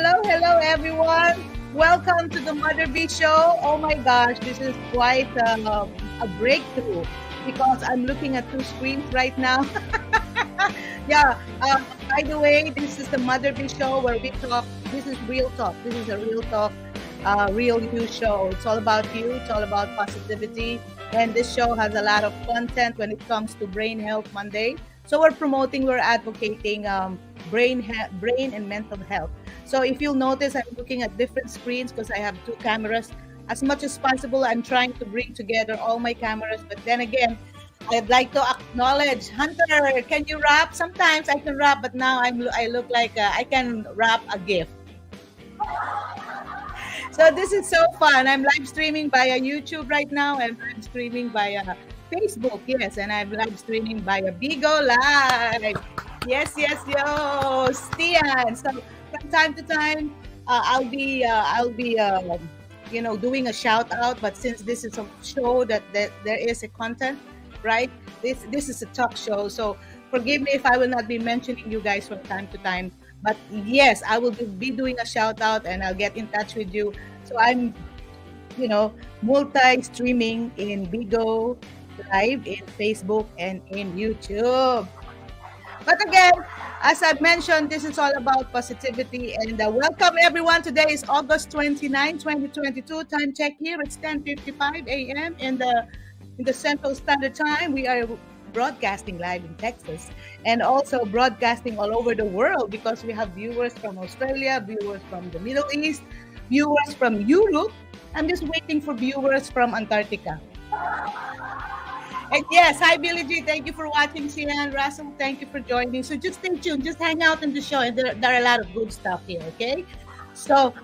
hello, everyone. Welcome to the Mother B Show. Oh my gosh, this is quite a breakthrough because I'm looking at two screens right now. yeah. By the way, this is the Mother B Show where we talk. This is real talk. This is a real talk, real you show. It's all about you. It's all about positivity. And this show has a lot of content when it comes to Brain Health Monday. So we're advocating brain and mental health. So if you'll notice, I'm looking at different screens because I have two cameras. As much as possible, I'm trying to bring together all my cameras. But then again, I'd like to acknowledge Hunter. Can you rap? Sometimes I can rap, but now I look like I can rap a GIF. So this is so fun. I'm live streaming via YouTube right now. I'm live streaming via Facebook, yes, and I'm live streaming via Bigo Live. Yes, yo, Stian. So from time to time, I'll be doing a shout out. But since this is a show that there is a content, right? This is a talk show, so forgive me if I will not be mentioning you guys from time to time. But yes, I will be doing a shout out, and I'll get in touch with you. So I'm, multi-streaming in Bigo Live, in Facebook, and in YouTube. But again, as I've mentioned, this is all about positivity. And welcome everyone. Today is August 29, 2022. Time check here. It's 10:55 a.m. in the Central Standard Time. We are broadcasting live in Texas and also broadcasting all over the world because we have viewers from Australia, viewers from the Middle East, viewers from Europe. I'm just waiting for viewers from Antarctica. And yes, hi Billy G. Thank you for watching. Sian Russell, thank you for joining. So just stay tuned, just hang out in the show, and there are a lot of good stuff here. Okay, so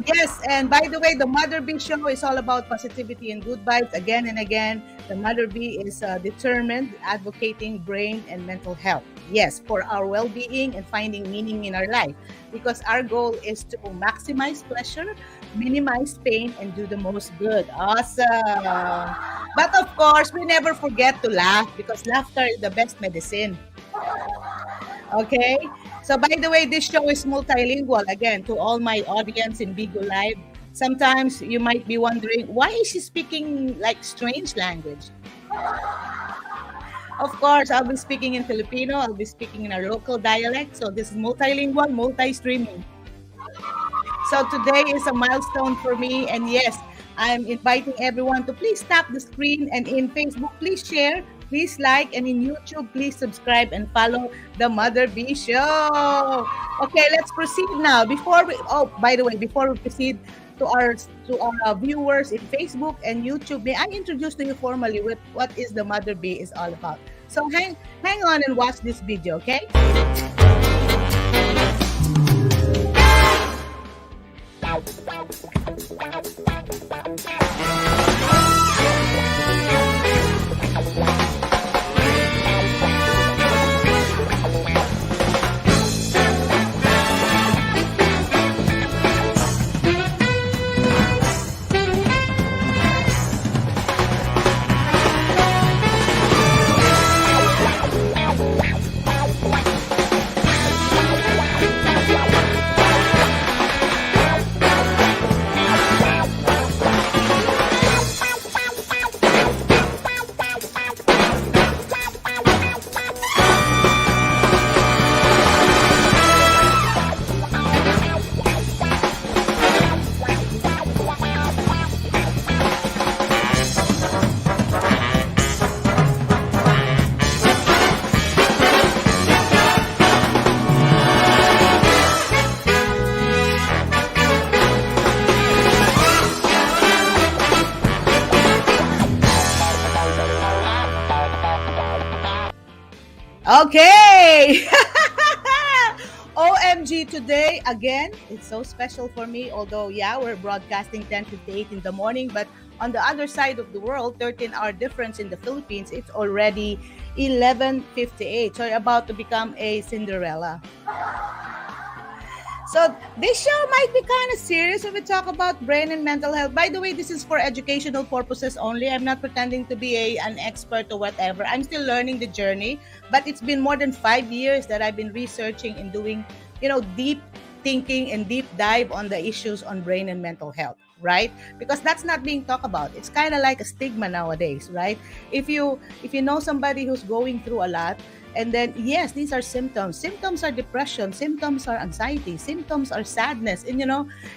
yes, and by the way, the Mother B Show is all about positivity and good vibes. Again and again, the Mother B is determined advocating brain and mental health. Yes, for our well-being and finding meaning in our life, because our goal is to maximize pleasure, minimize pain, and do the most good. Awesome. But of course, we never forget to laugh because laughter is the best medicine. Okay? So by the way, this show is multilingual. Again, to all my audience in Bigo Live, sometimes you might be wondering, why is she speaking like strange language? Of course, I'll be speaking in Filipino. I'll be speaking in our local dialect. So this is multilingual, multi-streaming. So today is a milestone for me. And yes, I'm inviting everyone to please tap the screen. And in Facebook, please share, please like. And in YouTube, please subscribe and follow the Mother B Show. Okay, let's proceed now. Before we proceed to our viewers in Facebook and YouTube, may I introduce to you formally with what is the Mother B is all about. So hang on and watch this video, okay? Okay. OMG today, again, it's so special for me. Although, yeah, we're broadcasting 10:58 in the morning, but on the other side of the world, 13-hour difference in the Philippines, it's already 11:58. So you're about to become a Cinderella. So this show might be kind of serious if we talk about brain and mental health. By the way, this is for educational purposes only. I'm not pretending to be an expert or whatever. I'm still learning the journey. But it's been more than 5 years that I've been researching and doing, deep thinking and deep dive on the issues on brain and mental health, right? Because that's not being talked about. It's kind of like a stigma nowadays, right? If you know somebody who's going through a lot, and then yes, these are symptoms. Symptoms are depression, symptoms are anxiety, symptoms are sadness, and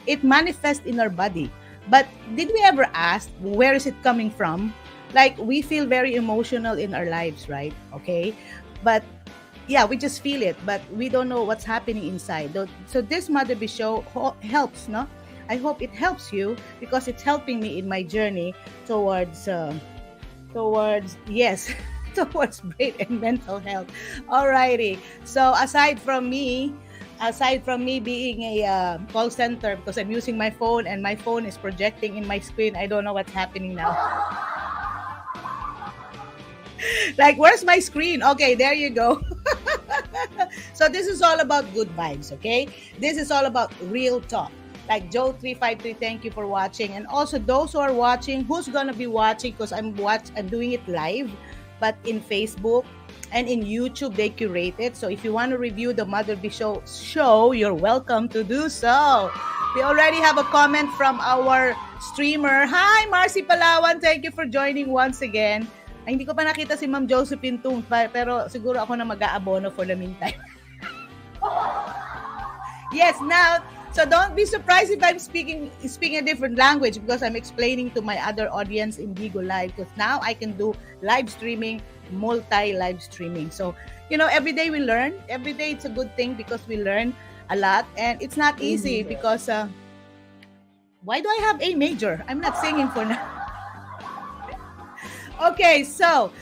it manifests in our body. But did we ever ask where is it coming from? Like we feel very emotional in our lives, right? Okay. But yeah, we just feel it, but we don't know what's happening inside. So this Mother Be Show helps, no? I hope it helps you because it's helping me in my journey towards yes, towards brain and mental health. Alrighty. So aside from me being a call center because I'm using my phone and my phone is projecting in my screen, I don't know what's happening now. Like, where's my screen? Okay, there you go. So this is all about good vibes, okay? This is all about real talk. Like Joe353, thank you for watching. And also those who are watching, who's gonna be watching, because I'm doing it live, but in Facebook and in YouTube, they curate it. So if you want to review the Mother Be Show, you're welcome to do so. We already have a comment from our streamer. Hi, Marcy Palawan. Thank you for joining once again. Ay, hindi ko pa nakita si Ma'am Josephine Tung, pero siguro ako na mag-aabono for the meantime. Yes, now, so don't be surprised if I'm speaking a different language because I'm explaining to my other audience in Bigo Live, because now I can do live streaming, multi-live streaming. So, every day we learn. Every day it's a good thing because we learn a lot. And it's not easy because, why do I have A major? I'm not singing for now. Okay, so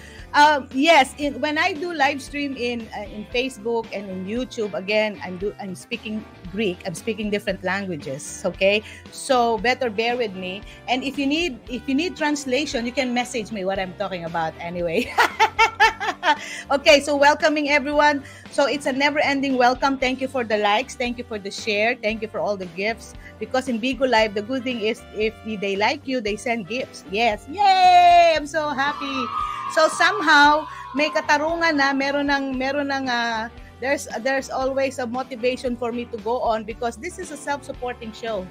yes, when I do live stream in Facebook and in YouTube, again, I'm speaking Greek. I'm speaking different languages. Okay, so better bear with me. And if you need translation, you can message me what I'm talking about. Anyway. Okay, so welcoming everyone. So it's a never-ending welcome. Thank you for the likes. Thank you for the share. Thank you for all the gifts. Because in Bigo Live, the good thing is if they like you, they send gifts. Yes. Yay! I'm so happy. So somehow, may katarungan na, meron ng there's always a motivation for me to go on because this is a self-supporting show.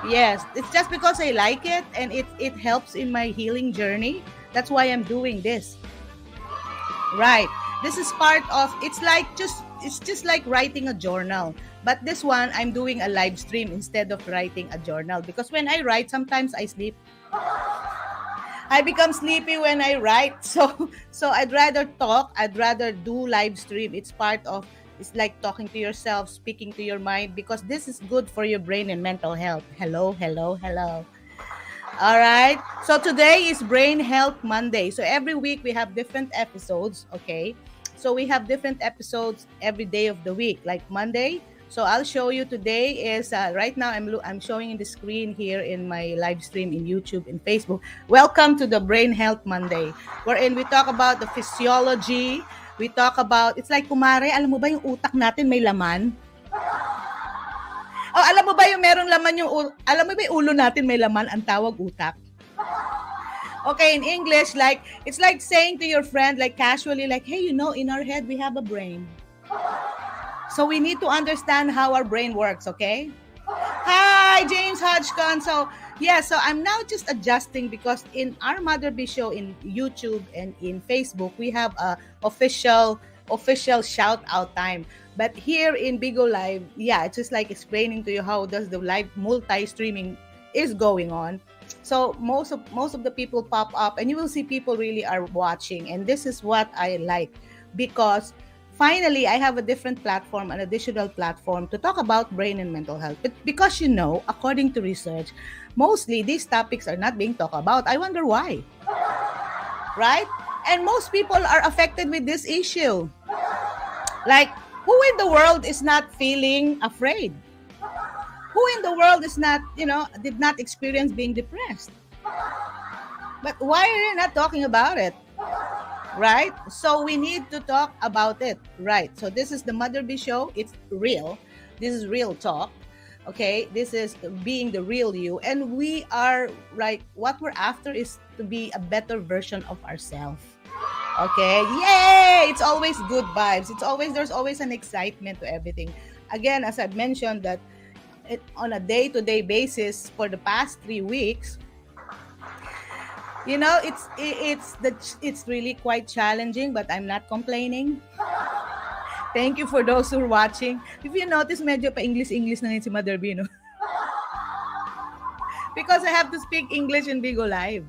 Yes, it's just because I like it and it helps in my healing journey. That's why I'm doing this. Right. This is part of, it's just like writing a journal. But this one, I'm doing a live stream instead of writing a journal. Because when I write, sometimes I sleep. I become sleepy when I write. So I'd rather talk. I'd rather do live stream. It's like talking to yourself, speaking to your mind. Because this is good for your brain and mental health. Hello. All right. So today is Brain Health Monday. So every week we have different episodes. Okay. So we have different episodes every day of the week. Like Monday. So I'll show you today is right now I'm showing in the screen here in my live stream in YouTube and Facebook. Welcome to the Brain Health Monday, wherein we talk about the physiology. We talk about, it's like kumare, alam mo ba yung utak natin may laman? Oh, alam mo ba yung merong laman alam mo ba yung ulo natin may laman, ang tawag utak? Okay, in English, like, it's like saying to your friend, like casually, like, hey, in our head, we have a brain. So we need to understand how our brain works, okay? Hi, James Hodgson. So I'm now just adjusting because in our Mother Be Show in YouTube and in Facebook, we have a official shout out time. But here in Bigo Live, it's just like explaining to you how does the live multi-streaming is going on. So most of the people pop up and you will see people really are watching. And this is what I like because finally, I have a different platform, an additional platform to talk about brain and mental health. But because according to research, mostly these topics are not being talked about. I wonder why. Right? And most people are affected with this issue. Like, who in the world is not feeling afraid? Who in the world is not, did not experience being depressed? But why are you not talking about it? Right? So we need to talk about it. Right. So this is the Mother Be Show. It's real. This is real talk. Okay. This is being the real you. And we are what we're after is to be a better version of ourselves. Okay. Yay! It's always good vibes. There's always an excitement to everything. again, as I've mentioned, that on a day-to-day basis for the past 3 weeks, it's really quite challenging, but I'm not complaining. Thank you for those who are watching. If you notice, medyo pa English na yun si Mother B, no? Because I have to speak English in Bigo Live.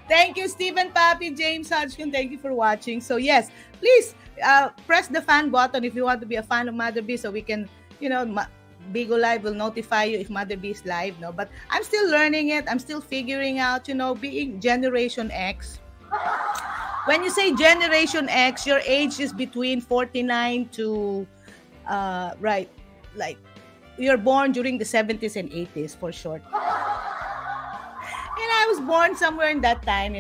Thank you, Stephen, Papi, James, Hodgkin. Thank you for watching. So yes, please press the fan button if you want to be a fan of Mother B, so we can, Bigo Live will notify you if Mother B is live. No, but I'm still learning it. I'm still figuring out, being Generation X. When you say Generation X, your age is between 49 to, right, like you're born during the 70s and 80s for short. And I was born somewhere in that time,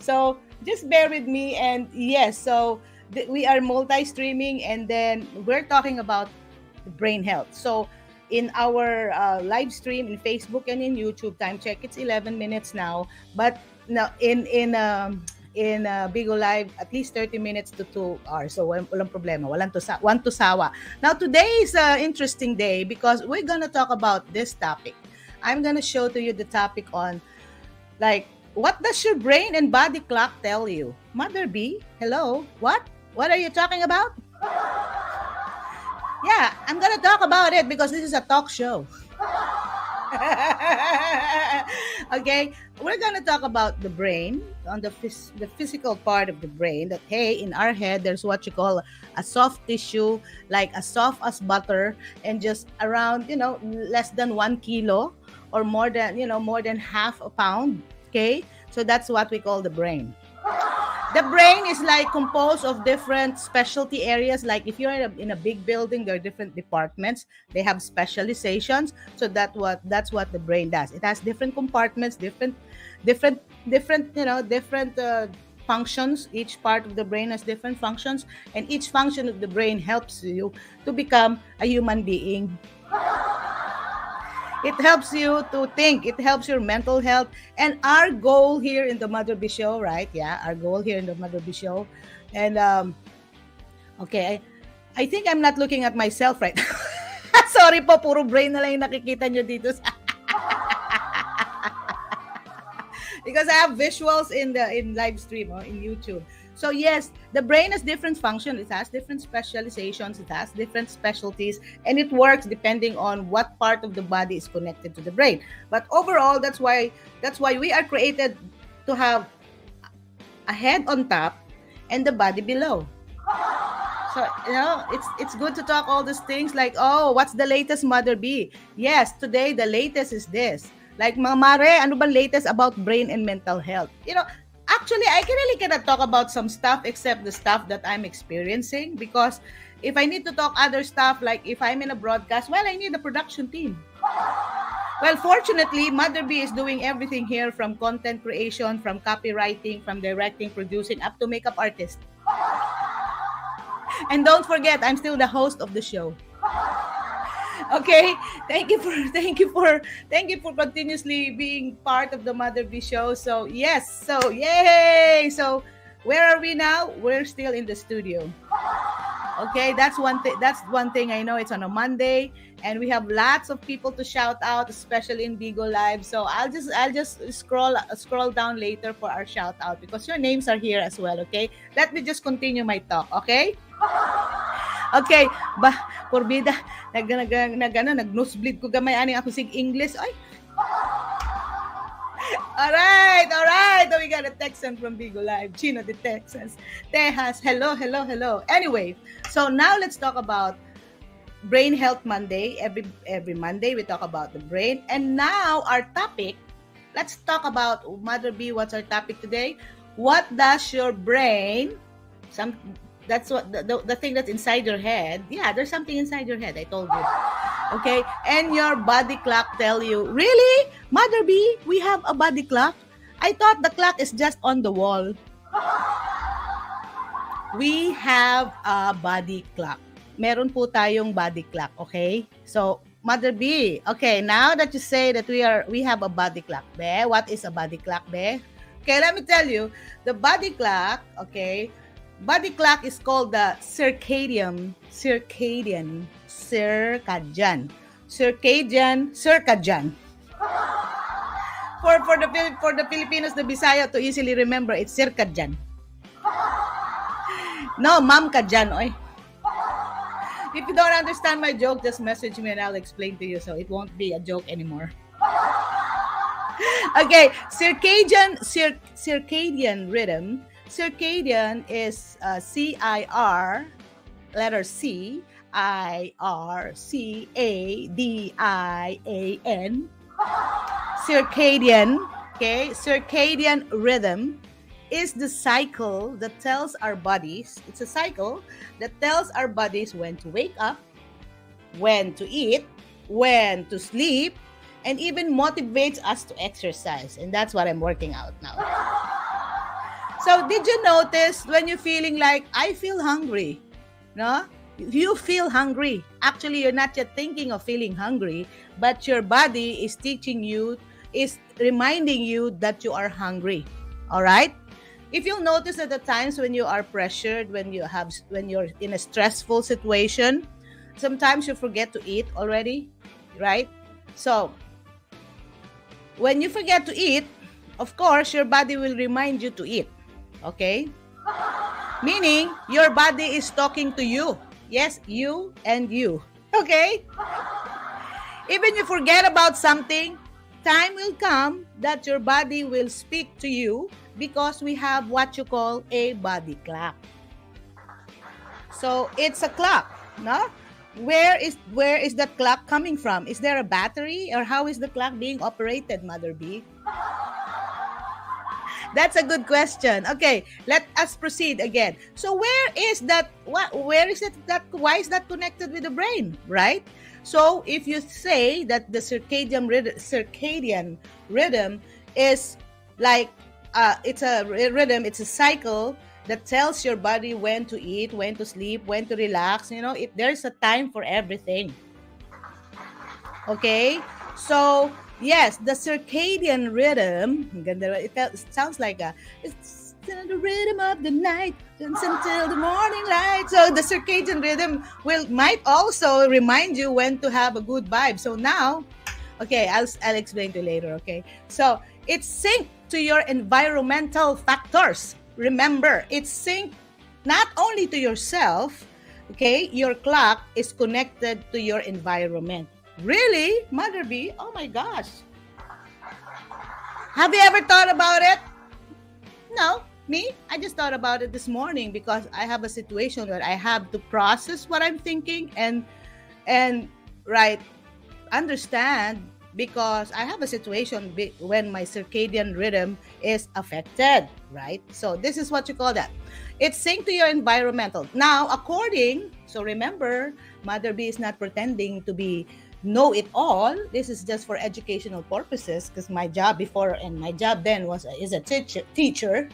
So just bear with me. And yes, so we are multi-streaming, and then we're talking about brain health. So in our live stream in Facebook and in YouTube, time check, it's 11 minutes now. But now in Bigo Live, at least 30 minutes to 2 hours. So walang problema, walang sawa. Now today is an interesting day because we're gonna talk about this topic. I'm gonna show to you the topic on, like, what does your brain and body clock tell you? Mother B, hello, what are you talking about? Yeah, I'm gonna talk about it because this is a talk show. Okay, we're gonna talk about the brain, on the physical part of the brain. That, hey, in our head, there's what you call a soft tissue, like as soft as butter, and just around, less than 1 kilo, or more than half a pound. Okay, so that's what we call the brain. The brain is like composed of different specialty areas. Like if you're in a big building, there are different departments. They have specializations. So that's what the brain does. It has different compartments, different functions. Each part of the brain has different functions, and each function of the brain helps you to become a human being. It helps you to think. It helps your mental health. And our goal here in the Mother B Show, right? Yeah, our goal here in the Mother B Show. And, okay, I think I'm not looking at myself right now. Sorry po, puro brain na lang yung nakikita nyo dito. Because I have visuals in live stream, in YouTube. So yes, the brain has different functions. It has different specializations. It has different specialties, and it works depending on what part of the body is connected to the brain. But overall, that's why we are created to have a head on top and the body below. So, it's good to talk all these things like, oh, what's the latest, Mother B? Yes, today the latest is this. Like, Mare, ano ba latest about brain and mental health? Actually, I really cannot talk about some stuff except the stuff that I'm experiencing, because if I need to talk other stuff, like if I'm in a broadcast, well, I need a production team. Well, fortunately, Mother B is doing everything here, from content creation, from copywriting, from directing, producing, up to makeup artist. And don't forget, I'm still the host of the show. Okay, thank you for continuously being part of the Mother B Show. So yes, so yay! So where are we now? We're still in the studio. Okay, that's one thing I know. It's on a Monday, and we have lots of people to shout out, especially in Bigo Live. So I'll just scroll down later for our shout out, because your names are here as well. Okay, let me just continue my talk. Okay. Okay, porbida, nag-nosebleed ko gamay ani ako sig English. Ay. All right. So we got a Texan from Bigo Live, Chino the Texans. Tejas, hello. Anyway, so now let's talk about Brain Health Monday. Every Monday we talk about the brain. And now our topic, let's talk about, Mother B, what's our topic today? What does your brain, that's what the thing that's inside your head. Yeah, there's something inside your head, I told you. Okay, and your body clock tell you. Really? Mother B, we have a body clock? I thought the clock is just on the wall. We have a body clock. Meron po tayong body clock, okay? So, Mother B, okay, now that you say that we have a body clock, what is a body clock, Okay, let me tell you, the body clock, okay, body clock is called the circadian. For the Filipinos, the Bisaya, to easily remember, it's circadian. No, ma'am ka dyan, oy. If you don't understand my joke, just message me and I'll explain to you, so it won't be a joke anymore. Okay, circadian rhythm. Circadian is C-I-R, letter C, I-R-C-A-D-I-A-N. Circadian, okay? Circadian rhythm is the cycle that tells our bodies, it's a cycle that tells our bodies when to wake up, when to eat, when to sleep, and even motivates us to exercise. And that's what I'm working out now. So did you notice when you're feeling like, I feel hungry, no? You feel hungry. Actually, you're not yet thinking of feeling hungry, but your body is teaching you, is reminding you that you are hungry. All right? If you'll notice at the times when you are pressured, when you're in a stressful situation, sometimes you forget to eat already, right? So when you forget to eat, of course, your body will remind you to eat. Okay? Meaning, your body is talking to you. Yes, you and you. Okay? Even you forget about something, time will come that your body will speak to you because we have what you call a body clock. So it's a clock, no? Where is that clock coming from? Is there a battery, or how is the clock being operated, Mother B? That's a good question. Okay, let us proceed again. So where is that? Where is it? Why is that connected with the brain, right? So if you say that the circadian rhythm is like it's a rhythm, it's a cycle that tells your body when to eat, when to sleep, when to relax. You know, there's a time for everything. Okay, so yes, the circadian rhythm, it sounds like it's the rhythm of the night until the morning light. So the circadian rhythm might also remind you when to have a good vibe. So now, okay, I'll explain to you later, okay? So it's synced to your environmental factors. Remember, it's synced not only to yourself, okay? Your clock is connected to your environment. Really? Mother B? Oh my gosh. Have you ever thought about it? No. Me? I just thought about it this morning because I have a situation where I have to process what I'm thinking and understand, because I have a situation when my circadian rhythm is affected, right? So this is what you call that. It's synced to your environmental. Now, so remember, Mother B is not pretending to be know it all. This is just for educational purposes, because my job before and my job then is a teacher.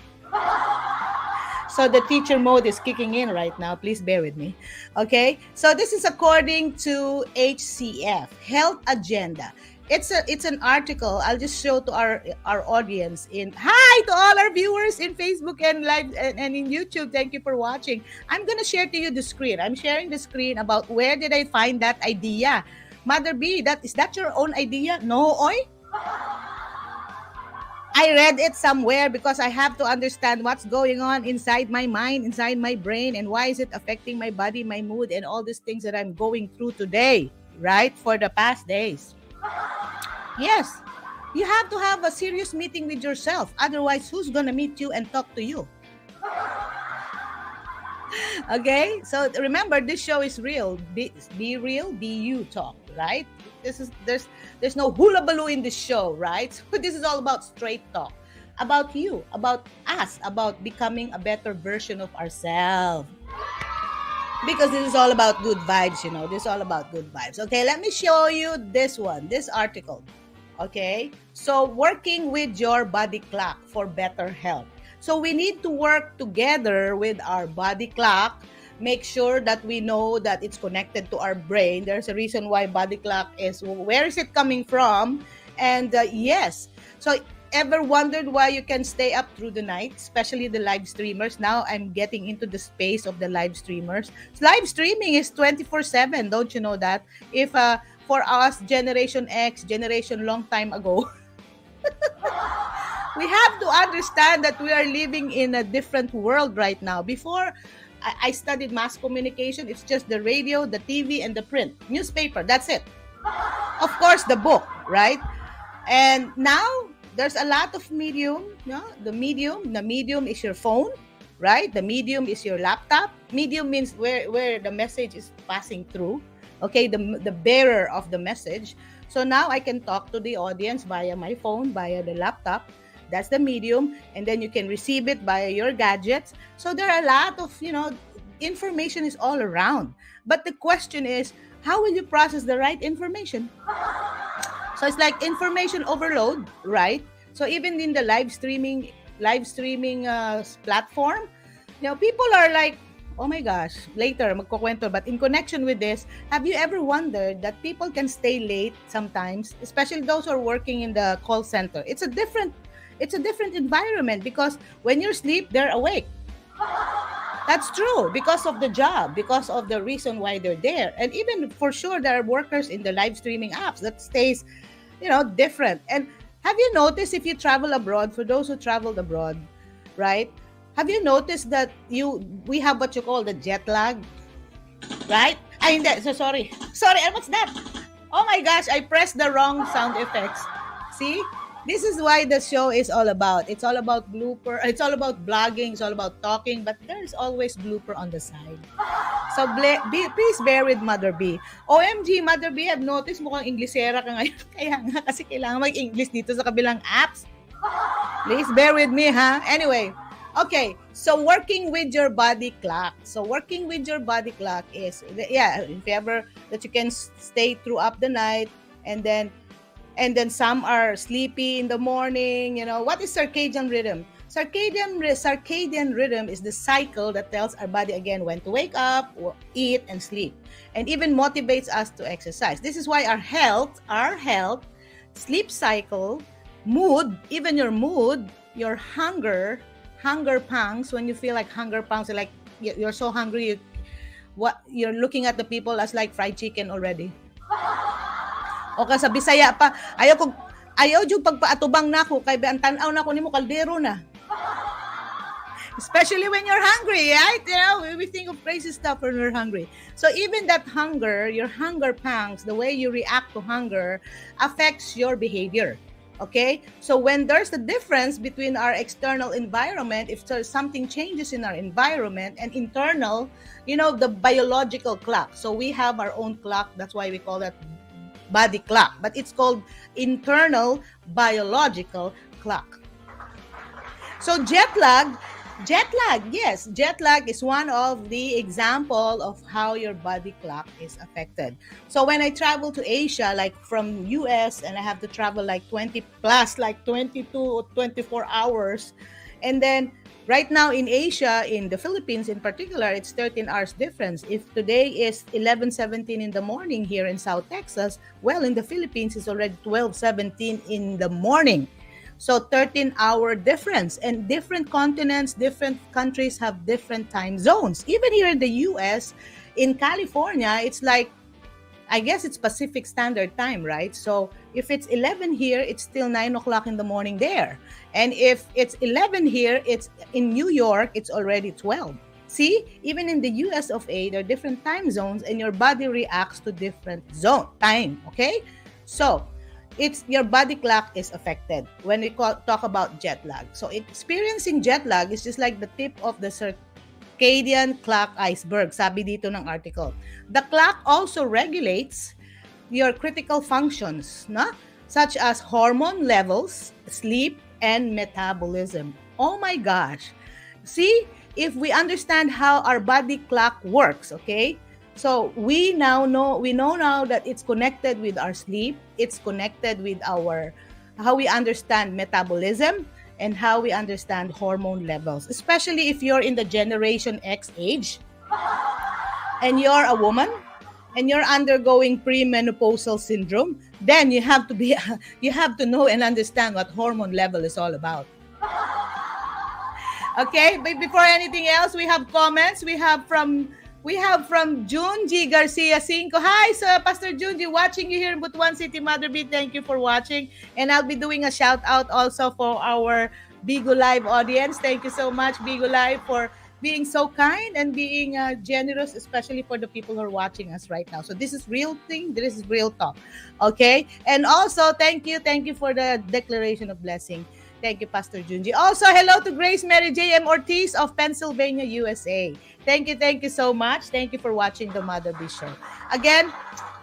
So the teacher mode is kicking in right now. Please bear with me. Okay? So this is according to HCF, Health Agenda. It's an article. I'll just show to our audience. Hi to all our viewers in Facebook and live and in YouTube. Thank you for watching. I'm gonna share to you the screen. I'm sharing the screen about where did I find that idea. Mother B, is that your own idea? No, oy? I read it somewhere because I have to understand what's going on inside my mind, inside my brain, and why is it affecting my body, my mood, and all these things that I'm going through today, right? For the past days. Yes, you have to have a serious meeting with yourself. Otherwise, who's going to meet you and talk to you? Okay, so remember, this show is real. Be real, be you talk, right? There's no hula baloo in this show, right? So this is all about straight talk, about you, about us, about becoming a better version of ourselves. Because this is all about good vibes, you know. This is all about good vibes. Okay, let me show you this article. Okay, so working with your body clock for better health. So we need to work together with our body clock. Make sure that we know that it's connected to our brain. There's a reason why body clock is, where is it coming from? And yes, so ever wondered why you can stay up through the night, especially the live streamers? Now I'm getting into the space of the live streamers. Live streaming is 24/7. Don't you know that? If for us, Generation X, generation long time ago, we have to understand that we are living in a different world right now. Before, I studied mass communication. It's just the radio, the TV, and the print. Newspaper, that's it. Of course, the book, right? And now, there's a lot of medium. No? The medium is your phone, right? The medium is your laptop. Medium means where the message is passing through. Okay, the bearer of the message. So now I can talk to the audience via my phone, via the laptop. That's the medium. And then you can receive it via your gadgets. So there are a lot of, information is all around. But the question is, how will you process the right information? So it's like information overload, right? So even in the live streaming platform, people are like, oh my gosh, later magkukwento. But in connection with this, have you ever wondered that people can stay late sometimes, especially those who are working in the call center? It's a different environment because when you sleep, they're awake. That's true because of the job, because of the reason why they're there. And even for sure, there are workers in the live streaming apps that stays, different. And have you noticed if you travel abroad, for those who traveled abroad, right? Have you noticed that we have what you call the jet lag, right? So sorry. Sorry, what's that? Oh my gosh, I pressed the wrong sound effects. See? This is why the show is all about. It's all about blooper. It's all about blogging. It's all about talking. But there's always blooper on the side. So please bear with Mother B. OMG, Mother B, I've noticed mukhang Inglesera ka ngayon. Kaya nga, kasi kailangan mag-English dito sa kabilang apps. Please bear with me, ha? Anyway, okay. So working with your body clock. So working with your body clock is, if ever that you can stay throughout the night and then some are sleepy in the morning. What is circadian rhythm? Circadian rhythm is the cycle that tells our body again when to wake up, or eat, and sleep, and even motivates us to exercise. This is why our health, sleep cycle, mood, even your mood, your hunger pangs, when you feel like hunger pangs, like you're so hungry, you're looking at the people as like fried chicken already. O ka sa Bisaya pa, ayaw yung pagpaatubang na ako, kaya ang tanaw na ako nimo kaldero na. Especially when you're hungry, right? We think of crazy stuff when we're hungry. So even that hunger, your hunger pangs, the way you react to hunger affects your behavior. Okay? So when there's a difference between our external environment, if there's something changes in our environment, and internal, the biological clock. So we have our own clock. That's why we call that body clock, but it's called internal biological clock. So jet lag, yes, jet lag is one of the example of how your body clock is affected. So when I travel to Asia, like from US, and I have to travel like 20 plus, like 22 or 24 hours, and then right now in Asia, in the Philippines in particular, it's 13 hours difference. If today is 11:17 in the morning here in South Texas, well, in the Philippines, it's already 12:17 in the morning. So 13-hour difference. And different continents, different countries have different time zones. Even here in the US, in California, it's like, I guess it's Pacific Standard Time, right? So if it's 11 here, it's still 9 o'clock in the morning there. And if it's 11 here, it's in New York, it's already 12. See, even in the US of A, there are different time zones and your body reacts to different time, okay? So it's your body clock is affected when we talk about jet lag. So experiencing jet lag is just like the tip of the circadian clock iceberg, sabi dito ng article. The clock also regulates your critical functions, such as hormone levels, sleep, and metabolism. Oh my gosh. See, if we understand how our body clock works, okay? So we know now that it's connected with our sleep, it's connected with how we understand metabolism, and how we understand hormone levels, especially if you're in the Generation X age and you're a woman, and you're undergoing premenopausal syndrome, then you have to be you have to know and understand what hormone level is all about. Okay, but before anything else, we have comments. We have from Junji Garcia Cinco. Hi, sir, Pastor Junji, watching you here in Butuan City, Mother B. Thank you for watching. And I'll be doing a shout out also for our Bigo Live audience. Thank you so much, Bigo Live, for being so kind and being generous, especially for the people who are watching us right now. So this is real thing. This is real talk. Okay. And also, thank you for the declaration of blessing. Thank you, Pastor Junji. Also, hello to Grace Mary J.M. Ortiz of Pennsylvania, USA. Thank you so much. Thank you for watching the Mother B Show. Again,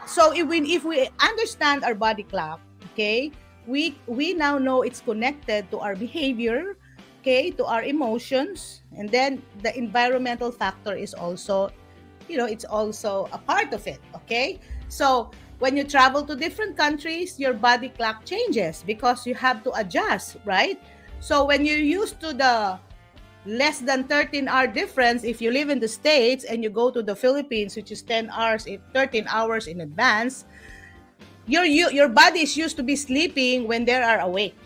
so if we understand our body clock, okay, we now know it's connected to our behavior, okay, to our emotions, and then the environmental factor is also, it's also a part of it, okay? So when you travel to different countries, your body clock changes because you have to adjust, right? So when you're used to the less than 13-hour difference, if you live in the States and you go to the Philippines, which is 13 hours in advance, your body is used to be sleeping when they are awake.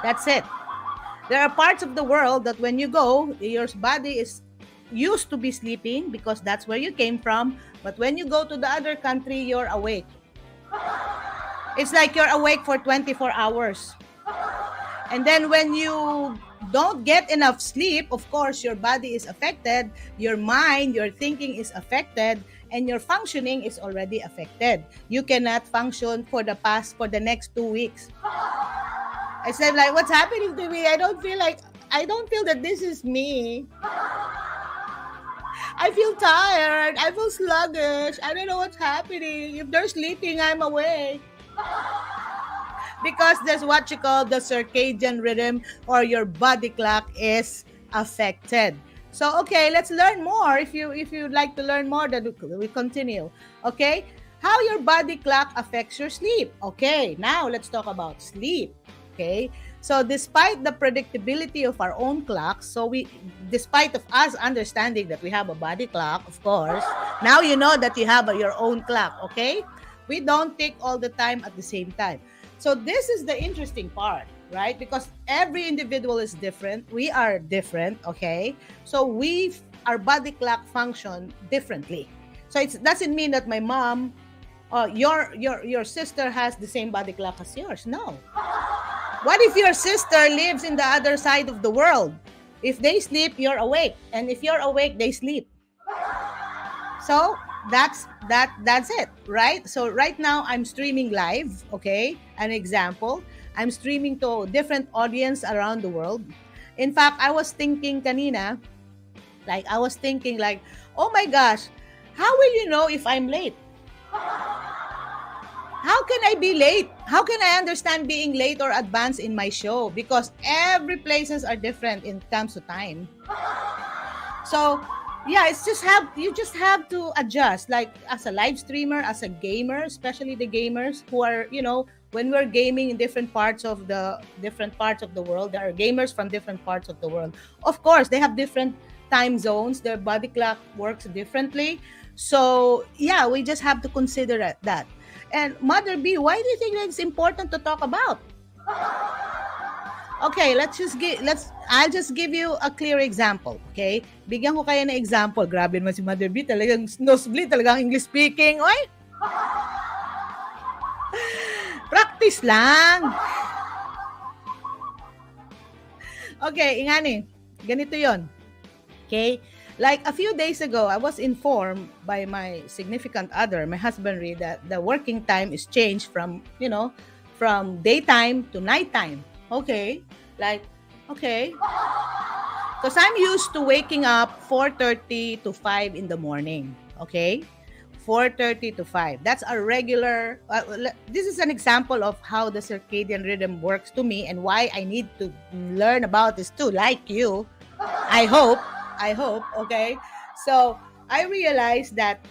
That's it. There are parts of the world that when you go, your body is used to be sleeping because that's where you came from. But when you go to the other country, you're awake. It's like you're awake for 24 hours. And then when you don't get enough sleep, of course, your body is affected, your mind, your thinking is affected, and your functioning is already affected. You cannot function for the next 2 weeks. I said, like, what's happening to me? I don't feel that this is me. I feel tired. I feel sluggish. I don't know what's happening. If they're sleeping, I'm awake. Because there's what you call the circadian rhythm, or your body clock is affected. So, okay, let's learn more. If you'd like to learn more, then we continue. Okay? How your body clock affects your sleep. Okay, now let's talk about sleep. Okay? So despite the predictability of our own clocks, despite of us understanding that we have a body clock, of course, now you know that you have your own clock, okay? We don't take all the time at the same time. So this is the interesting part, right? Because every individual is different. We are different, okay? So our body clock function differently. So it doesn't mean that my mom, your sister has the same body clock as yours. No. What if your sister lives in the other side of the world? If they sleep, you're awake. And if you're awake, they sleep. So that's it, right? So right now I'm streaming live, okay? An example. I'm streaming to different audience around the world. In fact, I was thinking kanina, oh my gosh, how will you know if I'm late? How can I be late? How can I understand being late or advanced in my show? Because every places are different in terms of time. So, yeah, you just have to adjust. Like as a live streamer, as a gamer, especially the gamers who are, when we're gaming in different parts of the world, there are gamers from different parts of the world. Of course, they have different time zones. Their body clock works differently. So, yeah, we just have to consider that. And Mother B, why do you think that it's important to talk about? Okay, I'll just give you a clear example, okay? Bigyan ko kayo ng example. Grabe naman si Mother B, talagang nosebleed, talagang English speaking. Oy! Practice lang. Okay, ingani. Ganito yon. Okay? Like a few days ago, I was informed by my significant other, my husband, that the working time is changed from daytime to nighttime. Okay. Okay. Because I'm used to waking up 4:30 to 5 in the morning. Okay. 4:30 to 5. That's a regular, this is an example of how the circadian rhythm works to me and why I need to learn about this too, like you. I hope, okay? So, I realized that,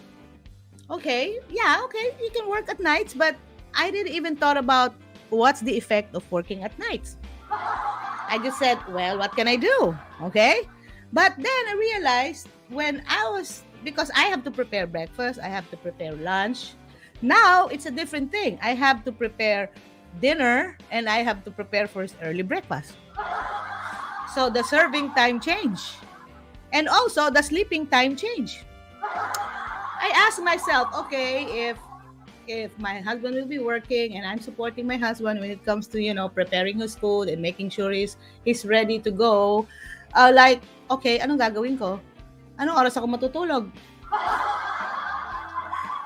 okay, you can work at nights, but I didn't even thought about what's the effect of working at nights. I just said, well, what can I do? Okay? But then I realized when I was because I have to prepare breakfast, I have to prepare lunch. Now it's a different thing. I have to prepare dinner and I have to prepare for early breakfast. So the serving time change. And also the sleeping time change. I ask myself, okay, if my husband will be working and I'm supporting my husband when it comes to, preparing his food and making sure he's ready to go, like, okay, anong gagawin ko? Anong oras ako matutulog?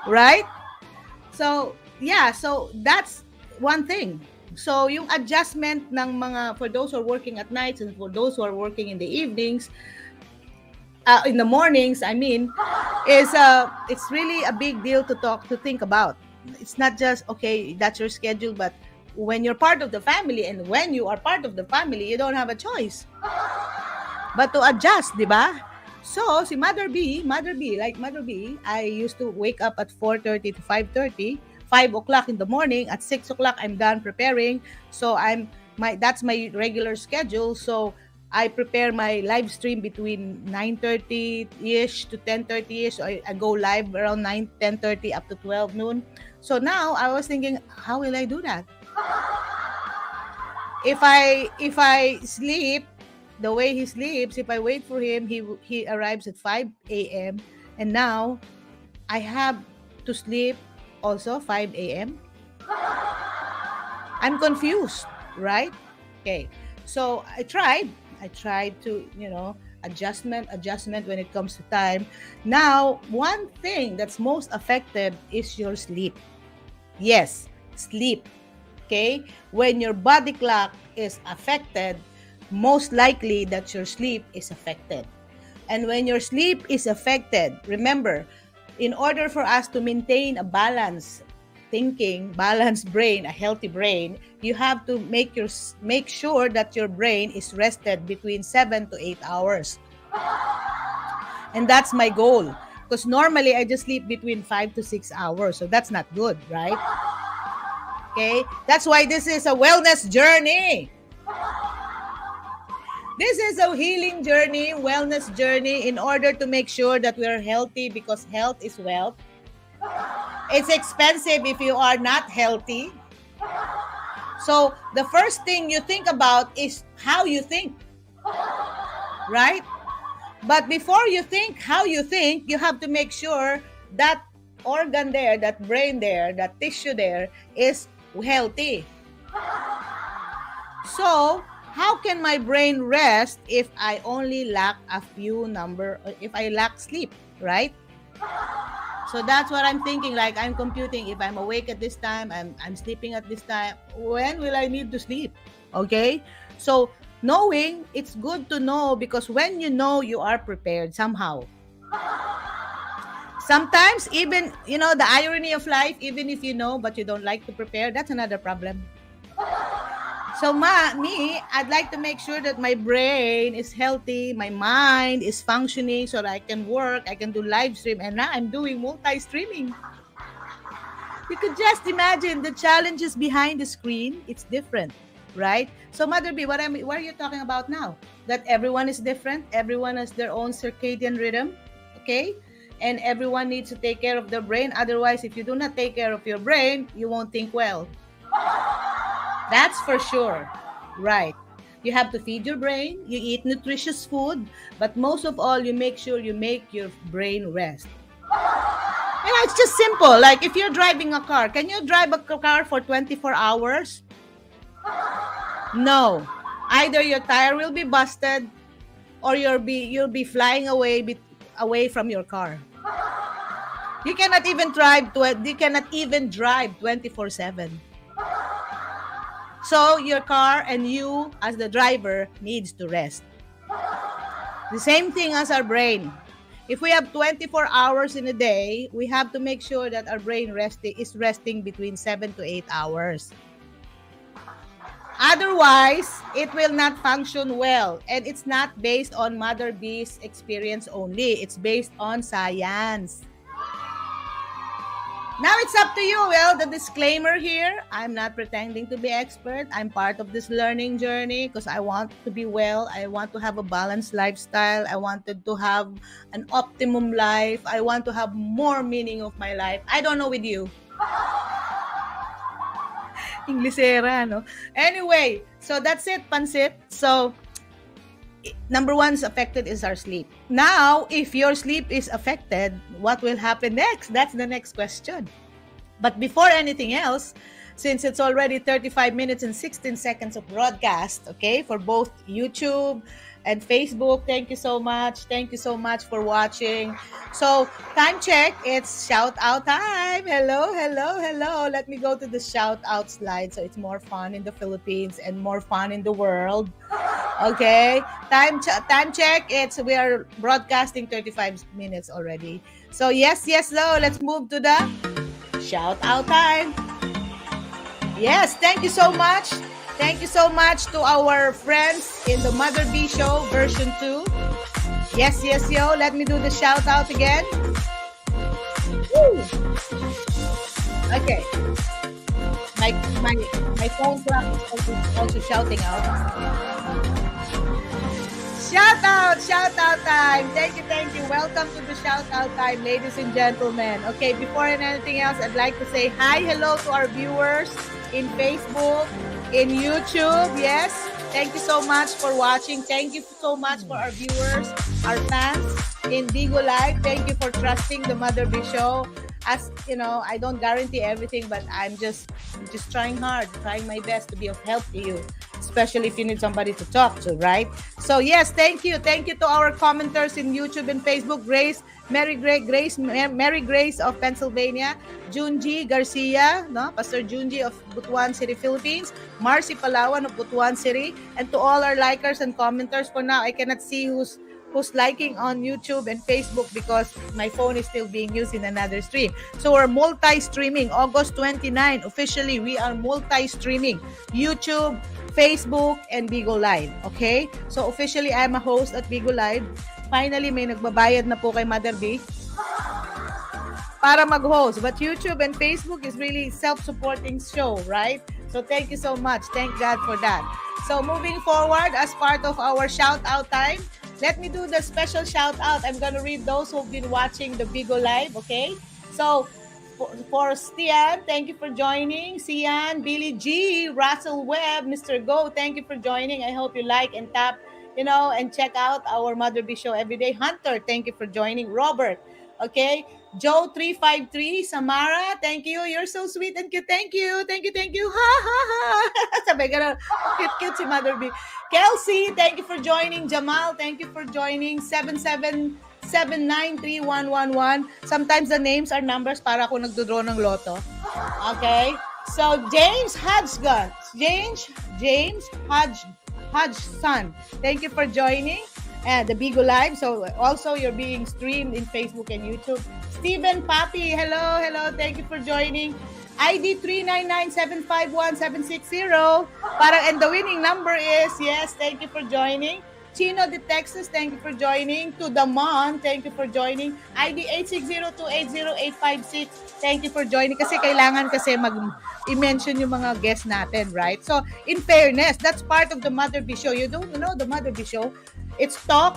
Right? So, yeah, so that's one thing. So, yung adjustment ng for those who are working at nights and for those who are working in the evenings, in the mornings, I mean, it's really a big deal to think about. It's not just, okay, that's your schedule, but when you're part of the family and when you are part of the family, you don't have a choice but to adjust, di ba? So, si Mother B, I used to wake up at 4:30 to 5:30, 5 o'clock in the morning. At 6 o'clock, I'm done preparing. So, that's my regular schedule. So, I prepare my live stream between 9:30-ish to 10:30-ish. So, I go live around 10:30 up to 12 noon. So, now, I was thinking, how will I do that? If I sleep the way he sleeps, if I wait for him, he arrives at 5 a.m. And now, I have to sleep also 5 a.m. I'm confused, right? Okay. So, I tried to, adjustment when it comes to time. Now, one thing that's most affected is your sleep. Yes, sleep. Okay? When your body clock is affected, most likely that your sleep is affected. And when your sleep is affected, remember, in order for us to maintain a balanced thinking, balanced brain, a healthy brain, you have to make sure that your brain is rested between 7 to 8 hours. And that's my goal. Because normally I just sleep between 5 to 6 hours. So that's not good, right? Okay? That's why this is a wellness journey. This is a healing journey, wellness journey, in order to make sure that we are healthy, because health is wealth. It's expensive if you are not healthy. So the first thing you think about is how you think, right? But before you think how you think, you have to make sure that organ there, that brain there, that tissue there is healthy. So, how can my brain rest if I only lack if I lack sleep, right? So that's what I'm thinking. Like, I'm computing, if I'm awake at this time, I'm sleeping at this time, when will I need to sleep? Okay? So, knowing, it's good to know, because when you know, you are prepared somehow. Sometimes, even, the irony of life, even if you know, but you don't like to prepare, that's another problem. So I'd like to make sure that my brain is healthy, my mind is functioning, so that I can work, I can do live stream, and now I'm doing multi-streaming. You could just imagine the challenges behind the screen. It's different, right? So Mother B, what are you talking about now? That everyone is different, everyone has their own circadian rhythm, okay? And everyone needs to take care of their brain. Otherwise, if you do not take care of your brain, you won't think well. That's for sure, right? You have to feed your brain, you eat nutritious food, but most of all, you make sure you make your brain rest. It's just simple. Like, if you're driving a car, can you drive a car for 24 hours? No. Either your tire will be busted, or you'll be flying away from your car. You cannot even drive 24/7. So your car and you as the driver needs to rest. The same thing as our brain. If we have 24 hours in a day, we have to make sure that our brain is resting between 7 to 8 hours. Otherwise, it will not function well. And it's not based on Mother B's experience only. It's based on science. Now it's up to you. Well, the disclaimer here, I'm not pretending to be expert. I'm part of this learning journey because I want to be well. I want to have a balanced lifestyle. I wanted to have an optimum life. I want to have more meaning of my life. I don't know with you. Inglesera, no? Anyway, so that's it, Pansit. So, number one is affected is our sleep. Now, if your sleep is affected, what will happen next? That's the next question. But before anything else, since it's already 35 minutes and 16 seconds of broadcast, okay, for both YouTube and Facebook, thank you so much. Thank you so much for watching. So, time check, it's shout out time. Hello, hello, hello. Let me go to the shout out slide so it's more fun in the Philippines and more fun in the world. Okay, time check. We are broadcasting 35 minutes already. So yes, no. Let's move to the shout out time. Yes, thank you so much. Thank you so much to our friends in the Mother B Show version 2. Yes, yo. Let me do the shout out again. Woo. Okay. My phone clock is also shouting out. Shout out time. Thank you. Welcome to the shout out time, ladies and gentlemen. Okay, before anything else, I'd like to say hello to our viewers in Facebook, in YouTube. Yes, thank you so much for watching. Thank you so much for our viewers, our fans in Bigo Live. Thank you for trusting the Mother B Show. As you know, I don't guarantee everything, but I'm just trying hard, trying my best to be of help to you, especially if you need somebody to talk to, right? So yes, thank you to our commenters in YouTube and Facebook. Mary Grace of Pennsylvania, Junji Garcia, no, Pastor Junji of Butuan City, Philippines, Marcy Palawan of Butuan City, and to all our likers and commenters. For now, I cannot see who's liking on YouTube and Facebook because my phone is still being used in another stream. So we're multi-streaming. August 29, officially, we are multi-streaming. YouTube, Facebook, and Bigo Live. Okay? So officially, I'm a host at Bigo Live. Finally, may nagbabayad na po kay Mother B para mag-host. But YouTube and Facebook is really self-supporting show, right? So thank you so much. Thank God for that. So moving forward, as part of our shout-out time, let me do the special shout-out. I'm going to read those who've been watching the Bigo Live, okay? So, for Stian, thank you for joining. Sian, Billy G, Russell Webb, Mr. Go, thank you for joining. I hope you like and tap, and check out our Mother B Show every day. Hunter, thank you for joining. Robert, okay? Joe 353, Samara, thank you. You're so sweet and cute. Thank you. Ha ha ha. Sabi ka cute si Mother B. Kelsey, thank you for joining. Jamal, thank you for joining. 77793111. Sometimes the names are numbers para ako nagdodraw ng loto. Okay? So James Hodgson. James Hodgson. Thank you for joining. The Bigo Live. So also you're being streamed in Facebook and YouTube. Stephen Papi, hello. Thank you for joining. ID 399751760. And the winning number is, yes, thank you for joining. Chino de Texas, thank you for joining. To the Mon, thank you for joining. ID 860280856, thank you for joining. Kasi kailangan i-mention yung mga guests natin, right? So, in fairness, that's part of the Mother B Show. You don't know the Mother B Show? It's talk,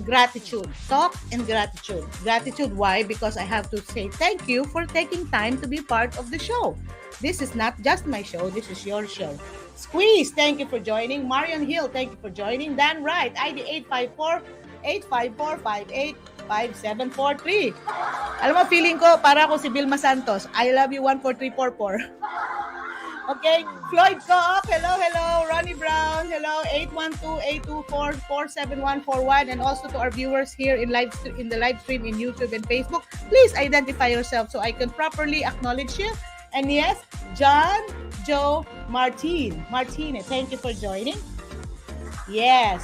gratitude. Talk and gratitude. Gratitude, why? Because I have to say thank you for taking time to be part of the show. This is not just my show, this is your show. Squeeze, thank you for joining. Marion Hill, thank you for joining. Dan Wright, ID 854-854-585743. Alam mo, feeling ko, para ako si Vilma Santos. I love you, 14344. Okay, Floyd Cook, hello. Ronnie Brown, hello. 812-824-47141. And also to our viewers here in the live stream in YouTube and Facebook, please identify yourself so I can properly acknowledge you. And yes, John Joe Martinez, thank you for joining. Yes.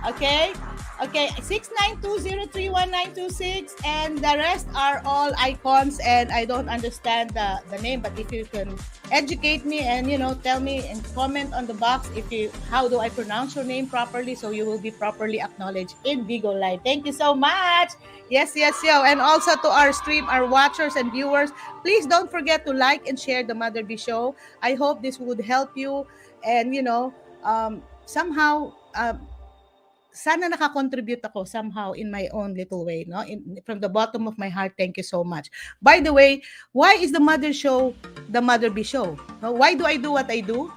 Okay. Okay, 692031926, and the rest are all icons, and I don't understand the name, but if you can educate me and tell me and comment on the box if you how do I pronounce your name properly, so you will be properly acknowledged in Vigo Live. Thank you so much. Yes, yes, yo. And also to our stream, our watchers and viewers, please don't forget to like and share the Mother B Show. I hope this would help you, and somehow sana nakakontribute ako somehow in my own little way, no? From the bottom of my heart, thank you so much. By the way, why is the Mother Show the Mother B Show? No? Why do I do what I do?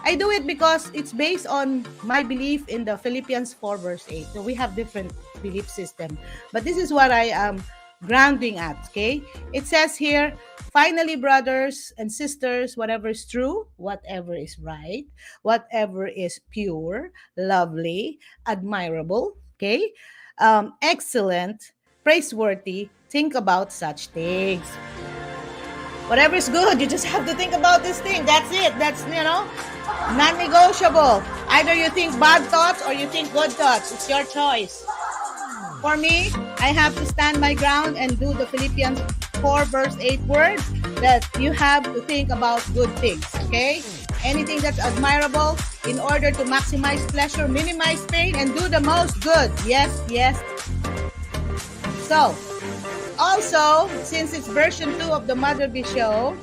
I do it because it's based on my belief in the Philippians 4 verse 8. So we have different belief system. But this is what I am grounding at, okay? It says here, finally, brothers and sisters, whatever is true, whatever is right, whatever is pure, lovely, admirable, okay, excellent, praiseworthy, think about such things. Whatever is good, you just have to think about this thing. That's it. That's, non-negotiable. Either you think bad thoughts or you think good thoughts. It's your choice. For me, I have to stand my ground and do the Philippians 4 verse 8 word that you have to think about good things, okay? Anything that's admirable in order to maximize pleasure, minimize pain, and do the most good. Yes, yes. So, also, since it's version 2 of the Mother B Show,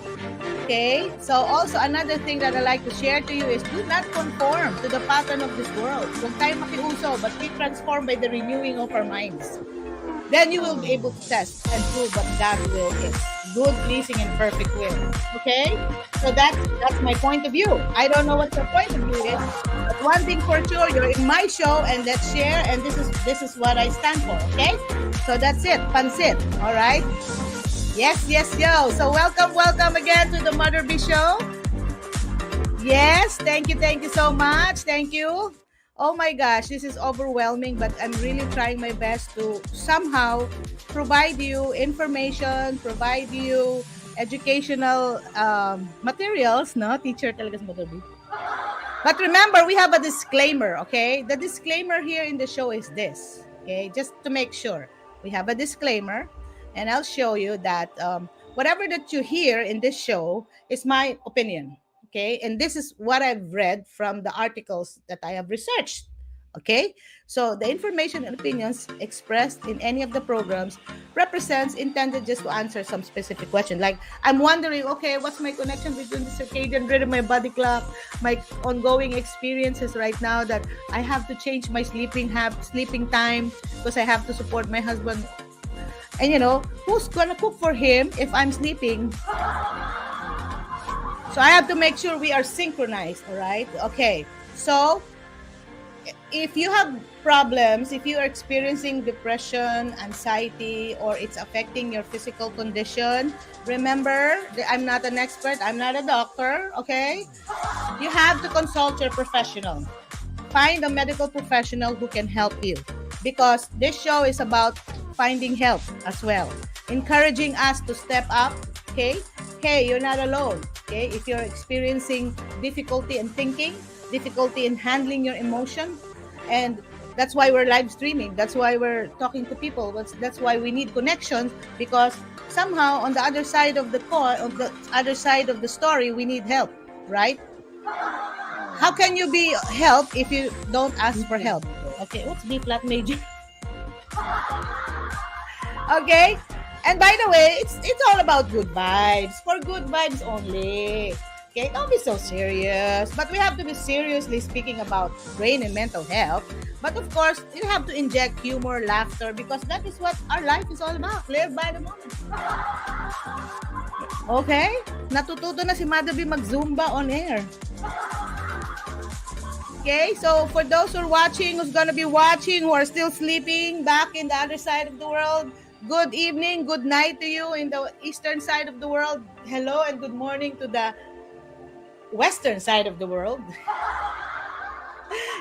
okay, so also another thing that I like to share to you is do not conform to the pattern of this world. Huwag tayo makiuso, but be transformed by the renewing of our minds. Then you will be able to test and prove what God's will is. Good, pleasing, and perfect will. Okay? So that's my point of view. I don't know what your point of view is, but one thing for sure, you're in my show, and let's share, and this is what I stand for, okay? So that's it. Pansit. All right? Yes, yes, yo. So welcome again to the Mother B Show. Yes, thank you so much. Thank you. Oh my gosh, this is overwhelming, but I'm really trying my best to somehow provide you information, provide you educational materials, no? Teacher talaga sa Mother B. But remember, we have a disclaimer, okay? The disclaimer here in the show is this, okay? Just to make sure. We have a disclaimer, and I'll show you that whatever that you hear in this show is my opinion. Okay, and this is what I've read from the articles that I have researched. Okay, so the information and opinions expressed in any of the programs represents intended just to answer some specific question. Like, I'm wondering, okay, what's my connection between the circadian rhythm, my body clock, my ongoing experiences right now that I have to change my sleeping time because I have to support my husband. And who's gonna cook for him if I'm sleeping? So I have to make sure we are synchronized, all right? Okay, so if you have problems, if you are experiencing depression, anxiety, or it's affecting your physical condition, remember, I'm not an expert, I'm not a doctor, okay? You have to consult your professional. Find a medical professional who can help you, because this show is about finding help as well, encouraging us to step up, okay? Hey, you're not alone. Okay, if you're experiencing difficulty in thinking, difficulty in handling your emotion, and that's why we're live streaming. That's why we're talking to people. That's why we need connections, because somehow on the other side of the other side of the story, we need help, right? How can you be helped if you don't ask for help? Okay, what's B flat major? Okay. And by the way, it's all about good vibes. For good vibes only. Okay, don't be so serious. But we have to be seriously speaking about brain and mental health. But of course, you have to inject humor, laughter, because that is what our life is all about. Live by the moment. Okay? Natututo na si Mother B mag-Zumba on air. Okay, so for those who are watching, who's gonna be watching, who are still sleeping back in the other side of the world, good evening, good night to you in the eastern side of the world. Hello and good morning to the western side of the world.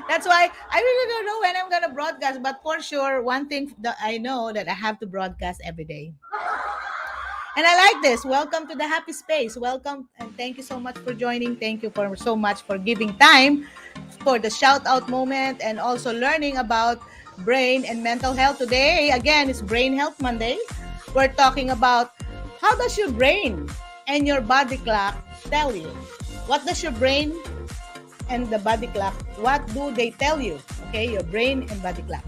That's why I really don't know when I'm going to broadcast, but for sure, one thing that I know that I have to broadcast every day. And I like this. Welcome to the happy space. Welcome, and thank you so much for joining. Thank you so much for giving time for the shout out moment, and also learning about brain and mental health. Today, again, it's Brain Health Monday. We're talking about how does your brain and your body clock tell you? What does your brain and the body clock, what do they tell you? Okay, your brain and body clock.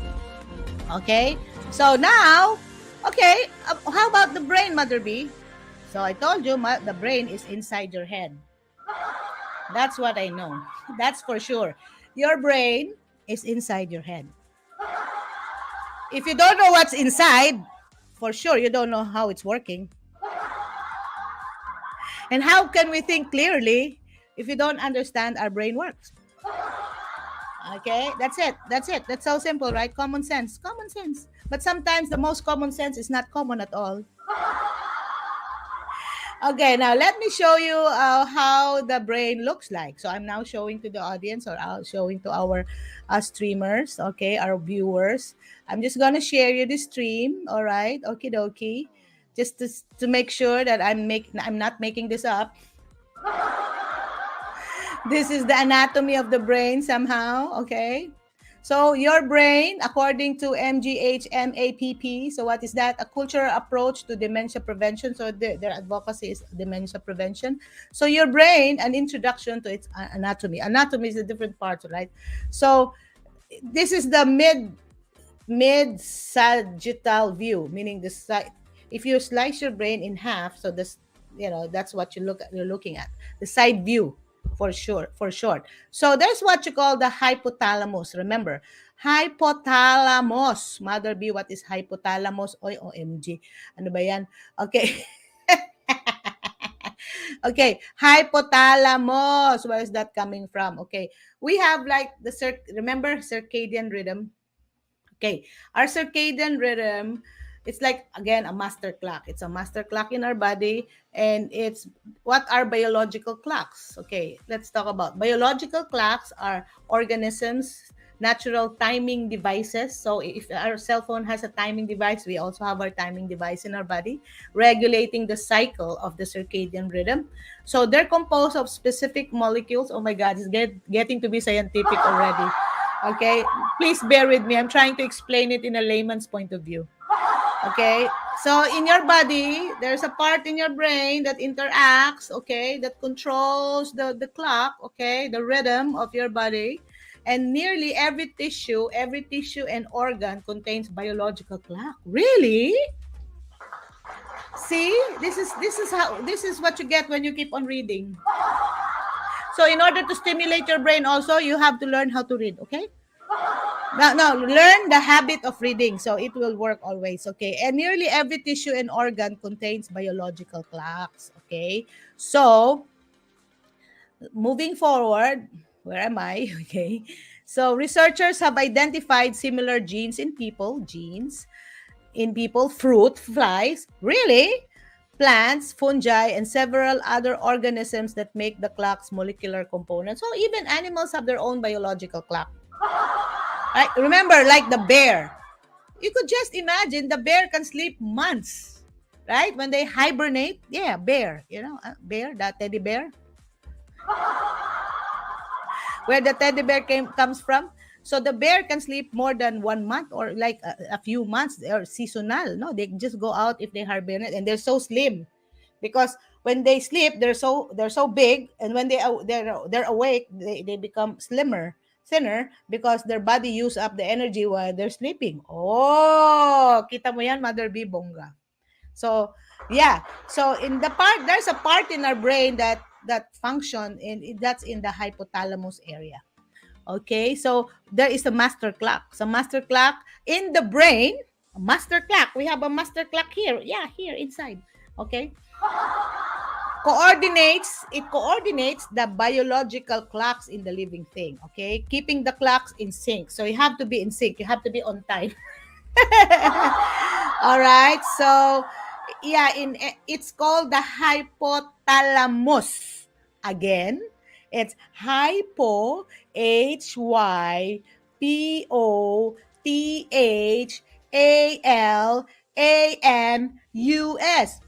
Okay, so now, okay, how about the brain, Mother B? So I told you the brain is inside your head. That's what I know. That's for sure. Your brain is inside your head. If you don't know what's inside, for sure you don't know how it's working. And how can we think clearly if you don't understand our brain works? Okay, that's it. That's it. That's so simple, right? Common sense. Common sense. But sometimes the most common sense is not common at all. Okay, now let me show you how the brain looks like. So I'm now showing to the audience or showing to our streamers, okay, our viewers. I'm just going to share you the stream, all right? Okie dokie. Just to make sure that I'm not making this up. This is the anatomy of the brain somehow, okay? So your brain, according to MGHMAPP, so what is that? A cultural approach to dementia prevention. So their advocacy is dementia prevention. So your brain, an introduction to its anatomy. Anatomy is a different part, right? So this is the mid-sagittal view, meaning the side. If you slice your brain in half, so this, that's what you're looking at. The side view. For short. So there's what you call the hypothalamus. Remember, hypothalamus. Mother B, what is hypothalamus? Oy, OMG. Ano ba yan? Okay. Okay, hypothalamus. Where is that coming from? Okay, we have like remember circadian rhythm? Okay, our circadian rhythm, it's like, again, a master clock. It's a master clock in our body, and it's what are biological clocks. Okay, let's talk about biological clocks. Are organisms, natural timing devices. So if our cell phone has a timing device, we also have our timing device in our body, regulating the cycle of the circadian rhythm. So they're composed of specific molecules. Oh my God, it's getting to be scientific already. Okay, please bear with me. I'm trying to explain it in a layman's point of view. Okay, so in your body, there's a part in your brain that interacts, okay, that controls the clock, okay, the rhythm of your body. And nearly every tissue and organ contains biological clock. Really? See, this is what you get when you keep on reading. So in order to stimulate your brain also, you have to learn how to read, okay? Now, learn the habit of reading, so it will work always, okay? And nearly every tissue and organ contains biological clocks, okay? So, moving forward, where am I? Okay. So, researchers have identified similar genes in people, fruit flies, really? Plants, fungi, and several other organisms that make the clock's molecular components. So even animals have their own biological clock. Right? Remember, like the bear. You could just imagine the bear can sleep months, right? When they hibernate, yeah, bear, bear, that teddy bear. Where the teddy bear comes from. So the bear can sleep more than 1 month or like a few months, or seasonal. No, they just go out if they hibernate, and they're so slim because when they sleep, they're so big, and when they're awake, they become thinner because their body use up the energy while they're sleeping. Oh, kita mo yan, Mother B, bongga. So yeah, so there's a part in our brain that function that's in the hypothalamus area. Okay, so there is a master clock. So master clock in the brain, a master clock. We have a master clock here. Yeah, here inside. Okay. It coordinates the biological clocks in the living thing. Okay, keeping the clocks in sync. So you have to be in sync. You have to be on time. All right. So yeah, it's called the hypothalamus. Again, it's hypo, hypothalamus.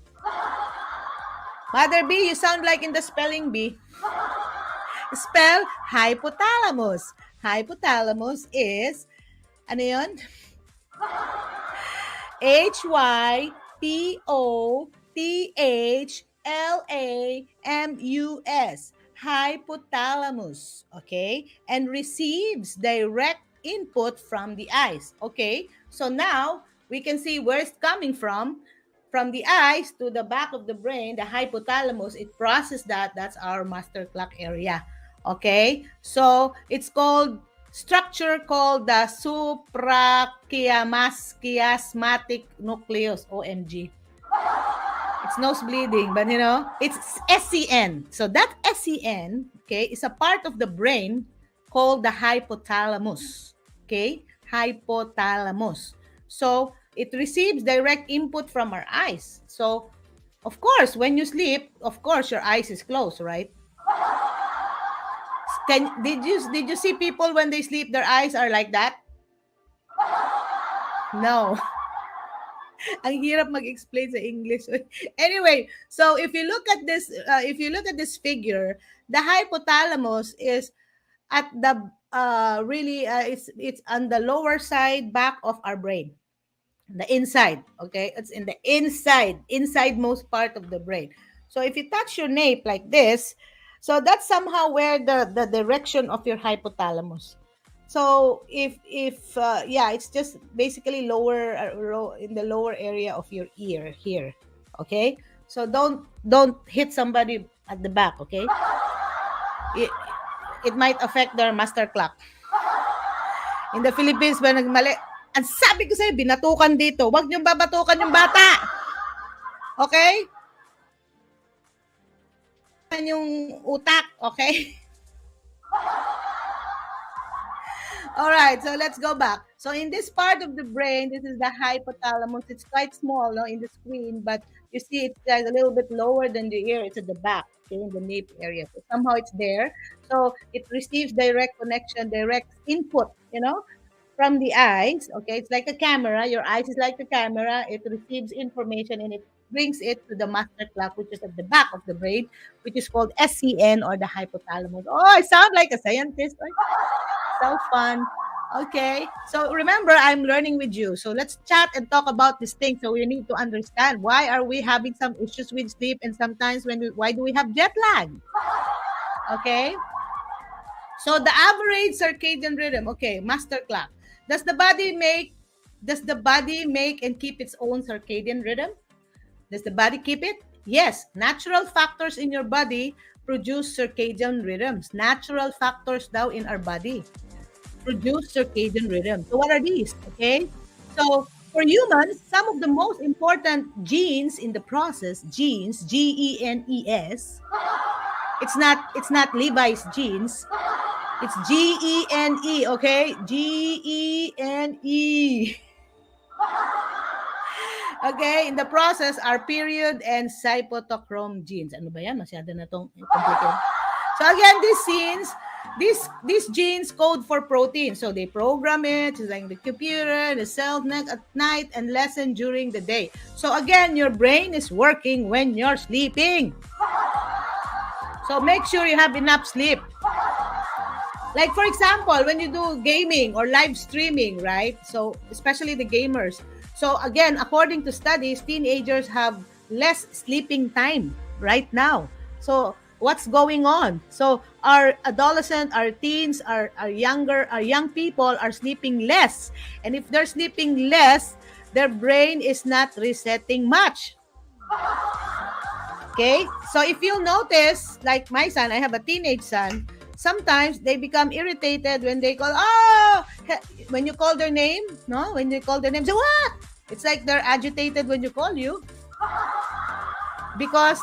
Mother B, you sound like in the spelling bee. Spell hypothalamus. Hypothalamus is Ano yun? hypothalamus. Hypothalamus. Okay? And receives direct input from the eyes. Okay? So now we can see where it's coming from. From the eyes to the back of the brain, the hypothalamus, it processes that. That's our master clock area. Okay? So it's called structure called the suprachiasmatic nucleus. OMG. It's nose bleeding, but it's SCN. So that SCN, okay, is a part of the brain called the hypothalamus. Okay? Hypothalamus. So it receives direct input from our eyes. So, of course, when you sleep, of course, your eyes is closed, right? Did you see people when they sleep, their eyes are like that? No. Ang hirap mag-explain sa English. Anyway, so if you look at this figure, the hypothalamus is at the it's on the lower side back of our brain. The inside, okay? It's in the inside most part of the brain. So if you touch your nape like this, so that's somehow where the direction of your hypothalamus. So if it's just basically lower in the lower area of your ear here, okay? So don't hit somebody at the back, okay? It might affect their master clock. In the Philippines, ba nagmali? Ang sabi ko sa'yo, binatukan dito. Huwag niyong babatukan yung bata. Okay? Yung utak, okay? Alright, so let's go back. So in this part of the brain, this is the hypothalamus. It's quite small in the screen, but you see it's like a little bit lower than the ear. It's at the back, okay, in the nape area. So somehow it's there. So it receives direct connection, direct input, from the eyes. Okay, it's like a camera. Your eyes is like the camera. It receives information and it brings it to the master clock, which is at the back of the brain, which is called SCN or the hypothalamus. Oh, I sound like a scientist. So fun. Okay, so remember, I'm learning with you. So let's chat and talk about this thing. So we need to understand why are we having some issues with sleep, and sometimes why do we have jet lag? Okay. So the average circadian rhythm. Okay, master clock. Does the body make and keep its own circadian rhythm? Does the body keep it? Yes. Natural factors in your body produce circadian rhythms. Natural factors daw in our body produce circadian rhythm. So what are these? Okay. So for humans, some of the most important genes in the process, genes, GENES. It's not Levi's jeans. It's GENE, okay? GENE. Okay, in the process are period and cytochrome genes. Ano ba yan? Masyado na tong complicated. So again, these genes code for protein. So they program it, it's like the computer, the cell at night and lessen during the day. So again, your brain is working when you're sleeping. So make sure you have enough sleep. Like for example, when you do gaming or live streaming, right? So especially the gamers. So again, according to studies, teenagers have less sleeping time right now. So what's going on? So our adolescent, our teens, our young people are sleeping less. And if they're sleeping less, their brain is not resetting much. Okay? So if you notice, like my son, I have a teenage son, sometimes they become irritated when they call, when you call their name, no? When they call their name, say, what? It's like they're agitated when you call you. Because,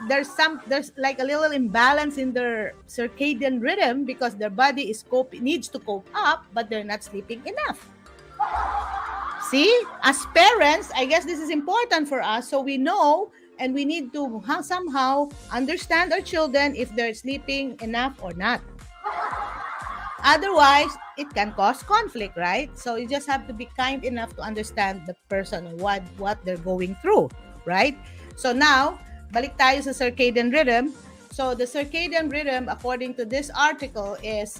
there's like a little imbalance in their circadian rhythm because their body needs to cope up, but they're not sleeping enough. See? As parents, I guess this is important for us so we know and we need to somehow understand our children if they're sleeping enough or not. Otherwise, it can cause conflict, right? So you just have to be kind enough to understand the person and what they're going through, right? So now, balik tayo sa circadian rhythm. So the circadian rhythm, according to this article, is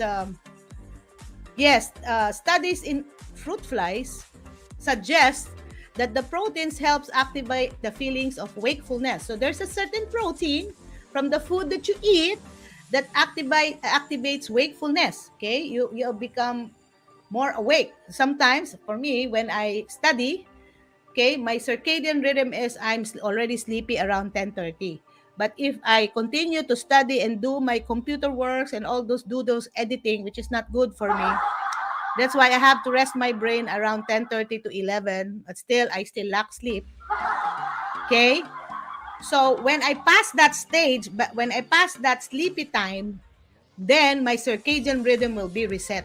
Yes, studies in fruit flies suggest that the proteins helps activate the feelings of wakefulness. So there's a certain protein from the food that you eat that activates wakefulness. Okay, you become more awake. Sometimes for me, when I study, okay, my circadian rhythm is already sleepy around 10:30. But if I continue to study and do my computer works and all those do those editing, which is not good for me, that's why I have to rest my brain around 10:30 to 11. But still, I still lack sleep. Okay? So when I pass that stage, but when I pass that sleepy time, then my circadian rhythm will be reset.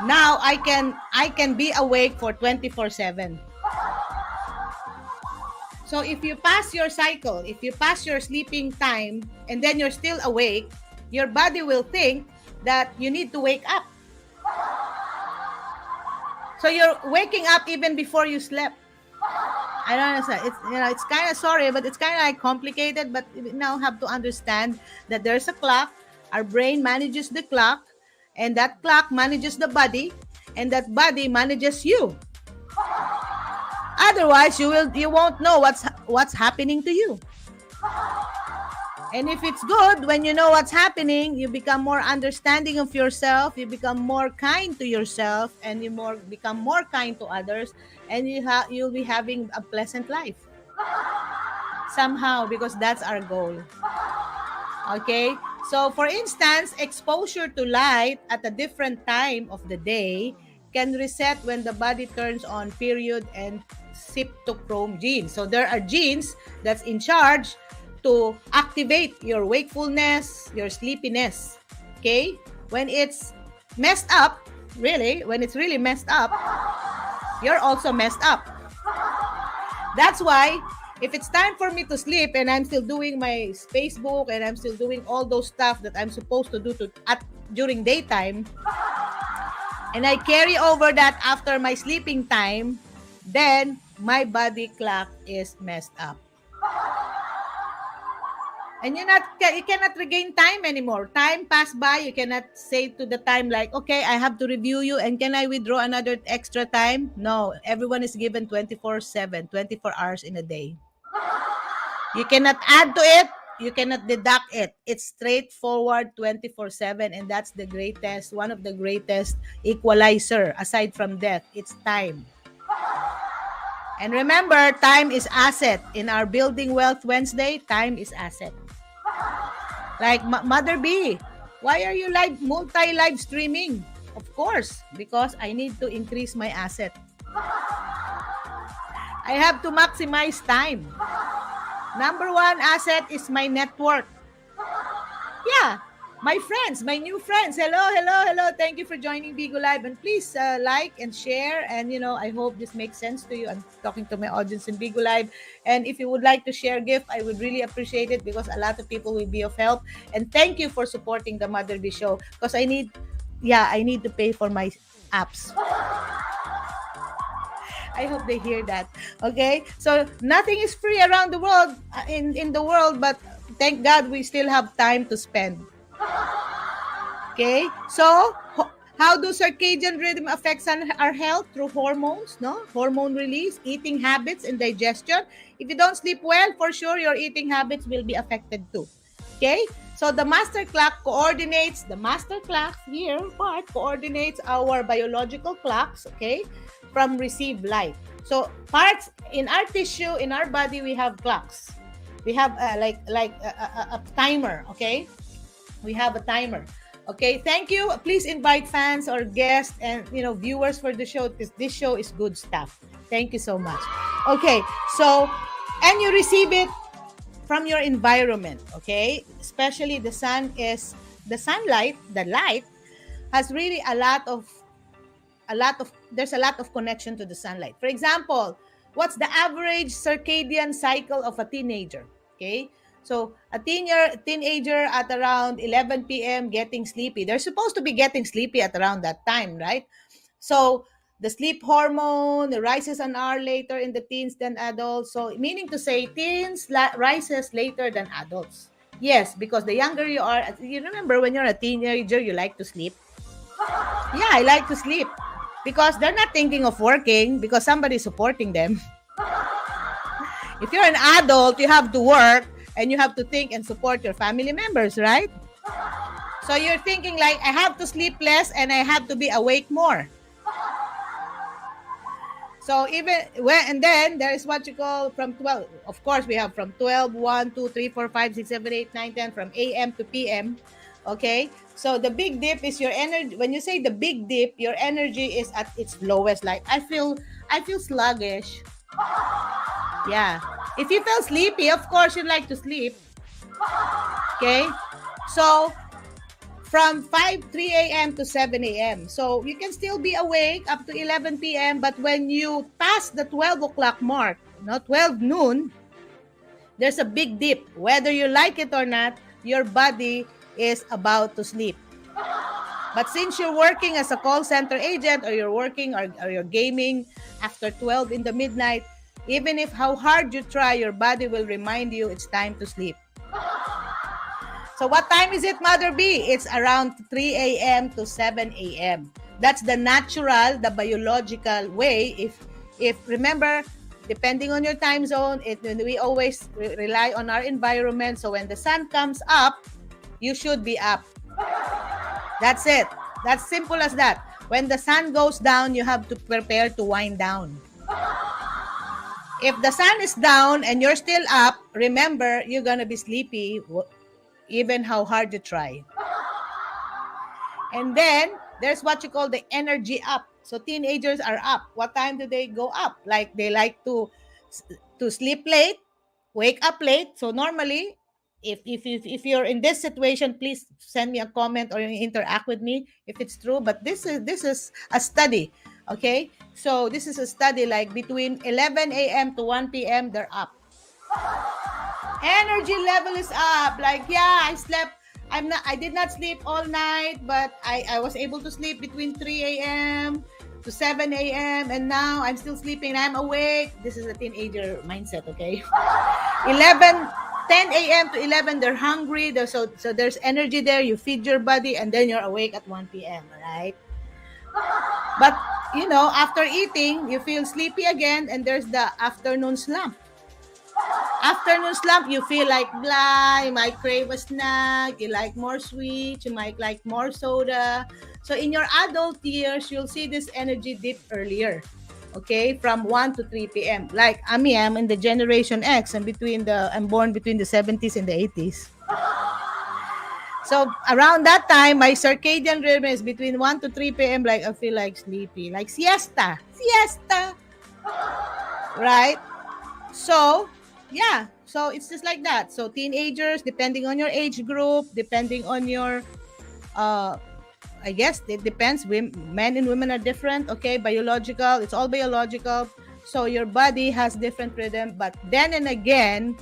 Now I can be awake for 24/7. So if you pass your cycle, if you pass your sleeping time and then you're still awake, your body will think that you need to wake up. So you're waking up even before you slept. I don't understand. It's kind of sorry, but it's kind of like complicated. But we now have to understand that there's a clock. Our brain manages the clock, and that clock manages the body, and that body manages you. Otherwise, you won't know what's happening to you. And if it's good, when you know what's happening, you become more understanding of yourself, you become more kind to yourself, and become more kind to others, and you'll be having a pleasant life. Somehow, because that's our goal. Okay? So, for instance, exposure to light at a different time of the day can reset when the body turns on period and cytochrome genes. So, there are genes that's in charge to activate your wakefulness, your sleepiness. Okay? When it's messed up, when it's really messed up, you're also messed up. That's why if it's time for me to sleep and I'm still doing my Facebook and I'm still doing all those stuff that I'm supposed to do during daytime, and I carry over that after my sleeping time, then my body clock is messed up. And you cannot regain time anymore. Time passed by. You cannot say to the time like, okay, I have to review you and can I withdraw another extra time? No, everyone is given 24/7, 24 hours in a day. You cannot add to it. You cannot deduct it. It's straightforward 24/7, and that's one of the greatest equalizer aside from death. It's time. And remember, time is asset. In our Building Wealth Wednesday, time is asset. Like Mother B, why are you multi-live streaming? Of course, because I need to increase my asset. I have to maximize time. Number one asset is my network. Yeah, my friends, my new friends. Hello. Thank you for joining Bigo Live. And please like and share. And, I hope this makes sense to you. I'm talking to my audience in Bigo Live. And if you would like to share gift, I would really appreciate it because a lot of people will be of help. And thank you for supporting the Mother B Show because I need to pay for my apps. I hope they hear that. Okay? So nothing is free around the world, in the world, but thank God we still have time to spend. Okay? So, how do circadian rhythm affects our health? Through hormones, no? Hormone release, eating habits, and digestion. If you don't sleep well, for sure your eating habits will be affected too. Okay? So the master clock coordinates our biological clocks, okay, from received light. So parts in our tissue, in our body, we have clocks. We have a timer, okay? We have a timer. Okay, thank you. Please invite fans or guests and viewers for the show because this show is good stuff. Thank you so much. Okay, so and you receive it from your environment, okay? Especially the sunlight, the light has really there's a lot of connection to the sunlight. For example, what's the average circadian cycle of a teenager? Okay? So a teenager at around 11 p.m. getting sleepy. They're supposed to be getting sleepy at around that time, right? So the sleep hormone rises an hour later in the teens than adults. So meaning to say teens rises later than adults. Yes, because the younger you are, you remember when you're a teenager, you like to sleep. Yeah, I like to sleep because they're not thinking of working because somebody's supporting them. If you're an adult, you have to work and you have to think and support your family members, right? So you're thinking like, I have to sleep less and I have to be awake more. So even when, and then there is what you call from 12. Of course, we have from 12, 1, 2, 3, 4, 5, 6, 7, 8, 9, 10, from AM to PM. Okay. So the big dip is your energy. When you say the big dip, your energy is at its lowest. Like I feel sluggish. Yeah. If you feel sleepy, of course you'd like to sleep. Okay. So from 3 a.m. to 7 a.m. So you can still be awake up to 11 p.m. But when you pass the 12 o'clock mark, 12 noon, there's a big dip. Whether you like it or not, your body is about to sleep. But since you're working as a call center agent or you're working or you're gaming after 12 in the midnight, even if how hard you try, your body will remind you it's time to sleep. So what time is it, Mother B? It's around 3 a.m. to 7 a.m. That's the natural, the biological way. If remember, depending on your time zone, we always rely on our environment. So when the sun comes up, you should be up. That's it. That's simple as that. When the sun goes down, you have to prepare to wind down. If the sun is down and you're still up, remember, you're going to be sleepy even how hard you try. And then there's what you call the energy up. So teenagers are up. What time do they go up? Like they like to sleep late, wake up late. So normally, if you're in this situation, please send me a comment or interact with me if it's true. But this is a study. Okay, so this is a study like between 11 a.m. to 1 p.m. they're up. Energy level is up. Like, yeah, I did not sleep all night, but I was able to sleep between 3 a.m. to 7 a.m. and now I'm still sleeping and I'm awake. This is a teenager mindset, okay? 10 a.m. to 11, they're hungry. So there's energy there. You feed your body and then you're awake at 1 p.m., right? But, after eating, you feel sleepy again and there's the afternoon slump. Afternoon slump, you feel like blah, you might crave a snack, you like more sweets, you might like more soda. So in your adult years, you'll see this energy dip earlier, okay, from 1 to 3 p.m. Like I'm in the Generation X, and I'm born between the 70s and the 80s. So around that time, my circadian rhythm is between 1 to 3 p.m. Like I feel like sleepy, like siesta, right? So yeah, so it's just like that. So teenagers, depending on your age group, depending on your, I guess it depends. Men and women are different. Okay, biological. It's all biological. So your body has different rhythm. But then and again,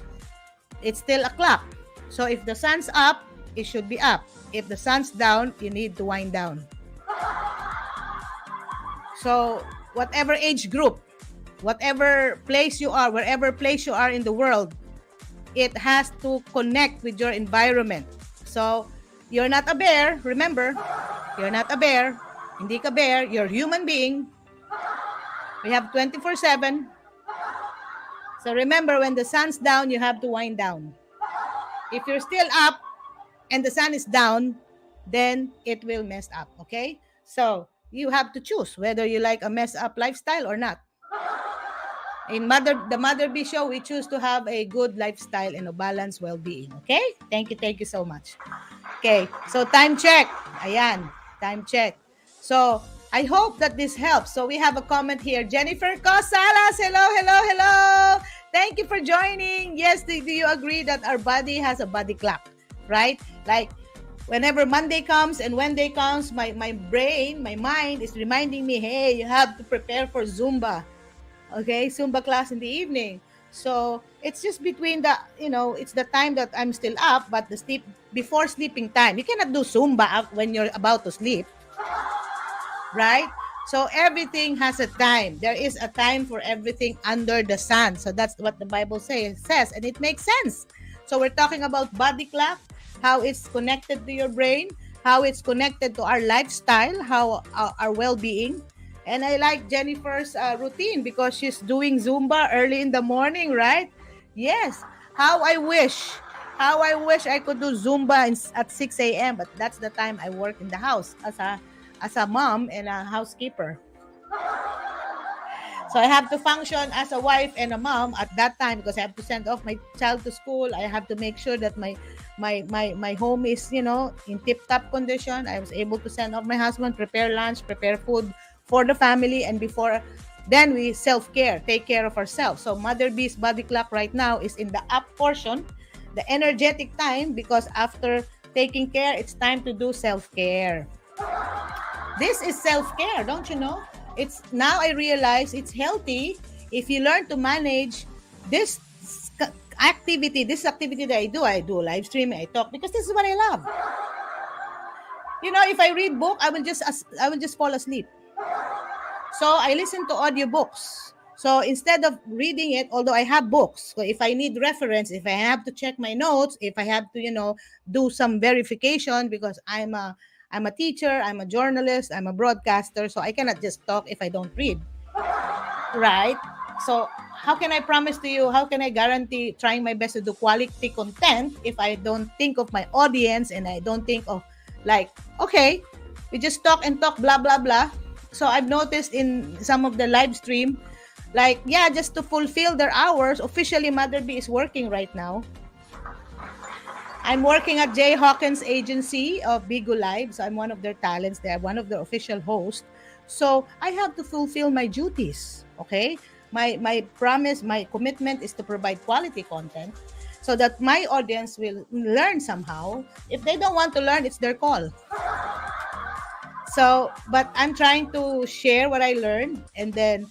it's still a clock. So if the sun's up, it should be up. If the sun's down, you need to wind down. So whatever age group, whatever place you are, wherever place you are in the world, it has to connect with your environment. So you're not a bear, remember, you're not a bear, hindi ka bear, you're a human being. We have 24/7. So remember, when the sun's down, you have to wind down. If you're still up and the sun is down, then it will mess up, okay? So you have to choose whether you like a mess up lifestyle or not. In the Mother B Show, we choose to have a good lifestyle and a balanced well-being. Okay? Thank you so much. Okay, so time check. Ayan, time check. So, I hope that this helps. So, we have a comment here. Jennifer Cosalas, hello. Thank you for joining. Yes, do you agree that our body has a body clock, right? Like, whenever Monday comes and Wednesday comes, my brain, my mind is reminding me, hey, you have to prepare for Zumba. Okay, Zumba class in the evening. So it's just between it's the time that I'm still up, but before sleeping time. You cannot do Zumba when you're about to sleep, right? So everything has a time. There is a time for everything under the sun. So that's what the Bible says, and it makes sense. So we're talking about body clock, how it's connected to your brain, how it's connected to our lifestyle, how our well-being. And I like Jennifer's routine because she's doing Zumba early in the morning, right? Yes. How I wish. How I wish I could do Zumba at 6 a.m. But that's the time I work in the house as a mom and a housekeeper. So I have to function as a wife and a mom at that time because I have to send off my child to school. I have to make sure that my home is, in tip-top condition. I was able to send off my husband, prepare lunch, prepare food for the family, and before then we self-care, take care of ourselves. So Mother B's body clock right now is in the up portion, the energetic time, because after taking care, it's time to do self-care. This is self-care, don't you know? It's now I realize it's healthy if you learn to manage this activity. This activity that I do live streaming, I talk because this is what I love. If I read book, I will just fall asleep. So I listen to audiobooks. So instead of reading it, although I have books, so if I need reference, if I have to check my notes, if I have to, do some verification because I'm a teacher, I'm a journalist, I'm a broadcaster, so I cannot just talk if I don't read. Right? So how can I promise to you, how can I guarantee trying my best to do quality content if I don't think of my audience and I don't think of okay, we just talk and talk, blah, blah, blah. So I've noticed in some of the live stream, just to fulfill their hours, officially Mother B is working right now. I'm working at Jay Hawkins Agency of Bigo Live. So I'm one of their talents. They are one of their official hosts. So I have to fulfill my duties. Okay. My promise, my commitment is to provide quality content so that my audience will learn somehow. If they don't want to learn, it's their call. So, but I'm trying to share what I learned and then